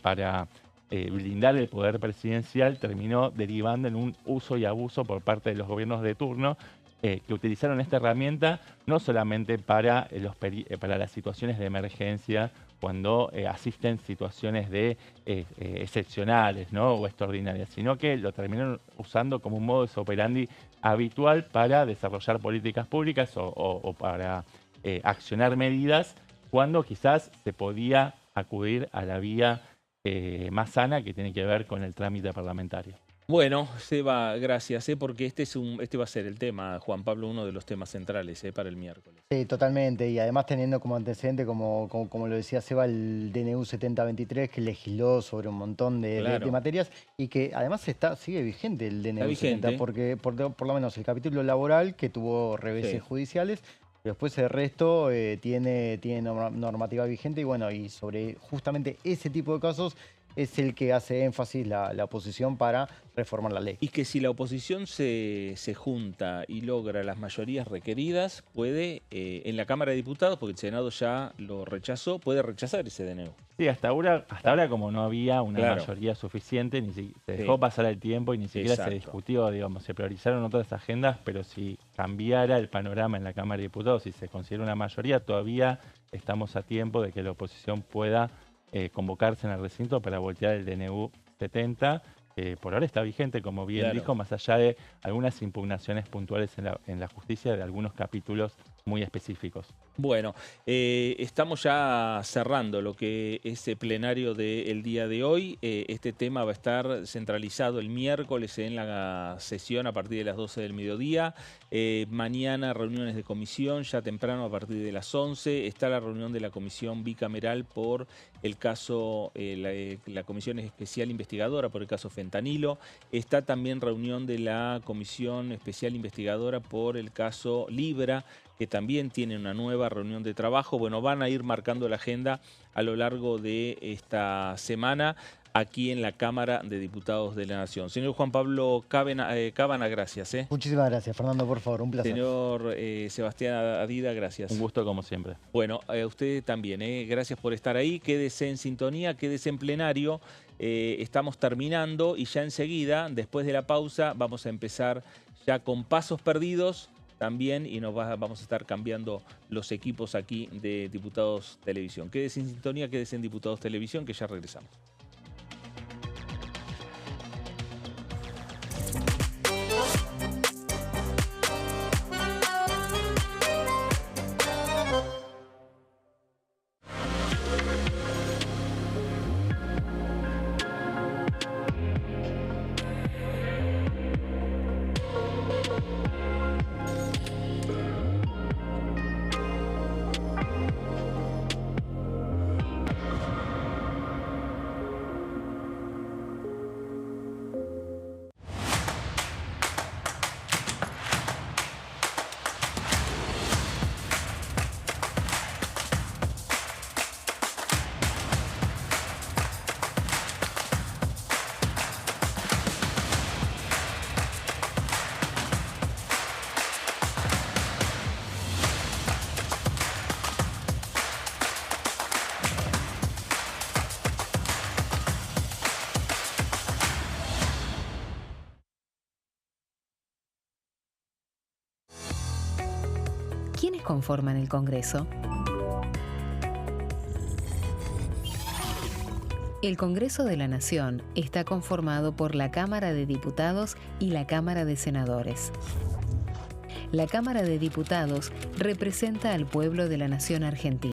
para blindar el poder presidencial terminó derivando en un uso y abuso por parte de los gobiernos de turno que utilizaron esta herramienta no solamente para las situaciones de emergencia, cuando asisten situaciones excepcionales, ¿no? O extraordinarias, sino que lo terminaron usando como un modus operandi habitual para desarrollar políticas públicas o para accionar medidas cuando quizás se podía acudir a la vía más sana, que tiene que ver con el trámite parlamentario. Bueno, Seba, gracias, porque este va a ser el tema, Juan Pablo, uno de los temas centrales para el miércoles. Sí, totalmente. Y además teniendo como antecedente, como lo decía Seba, el DNU 7023, que legisló sobre un montón de materias y que además sigue vigente el DNU 70, porque por lo menos el capítulo laboral, que tuvo reveses judiciales, después el resto tiene normativa vigente y bueno, y sobre justamente ese tipo de casos es el que hace énfasis la oposición para reformar la ley. Y que si la oposición se junta y logra las mayorías requeridas, puede, en la Cámara de Diputados, porque el Senado ya lo rechazó, puede rechazar ese DNU. Sí, hasta ahora como no había una mayoría suficiente, se dejó pasar el tiempo y ni siquiera se discutió, digamos, se priorizaron otras agendas, pero si cambiara el panorama en la Cámara de Diputados, si se considera una mayoría, todavía estamos a tiempo de que la oposición pueda convocarse en el recinto para voltear el DNU 70, que por ahora está vigente, como bien dijo, más allá de algunas impugnaciones puntuales en la justicia de algunos capítulos muy específicos. Bueno, estamos ya cerrando lo que es el plenario del día de hoy. Este tema va a estar centralizado el miércoles en la sesión a partir de las 12 del mediodía. Mañana reuniones de comisión, ya temprano a partir de las 11. Está la reunión de la comisión bicameral por el caso, la comisión especial investigadora por el caso fentanilo. Está también reunión de la comisión especial investigadora por el caso Libra, que también tiene una nueva reunión de trabajo. Bueno, van a ir marcando la agenda a lo largo de esta semana aquí en la Cámara de Diputados de la Nación. Señor Juan Pablo Cábana, gracias. Muchísimas gracias, Fernando, por favor, un placer. Señor Sebastián Adida, gracias. Un gusto como siempre. Bueno, a usted también, gracias por estar ahí. Quédese en sintonía, quédese en plenario. Estamos terminando y ya enseguida, después de la pausa, vamos a empezar ya con Pasos Perdidos también y vamos a estar cambiando los equipos aquí de Diputados Televisión. Quédese en sintonía, quédese en Diputados Televisión, que ya regresamos. ¿Quiénes conforman el Congreso? El Congreso de la Nación está conformado por la Cámara de Diputados y la Cámara de Senadores. La Cámara de Diputados representa al pueblo de la Nación Argentina.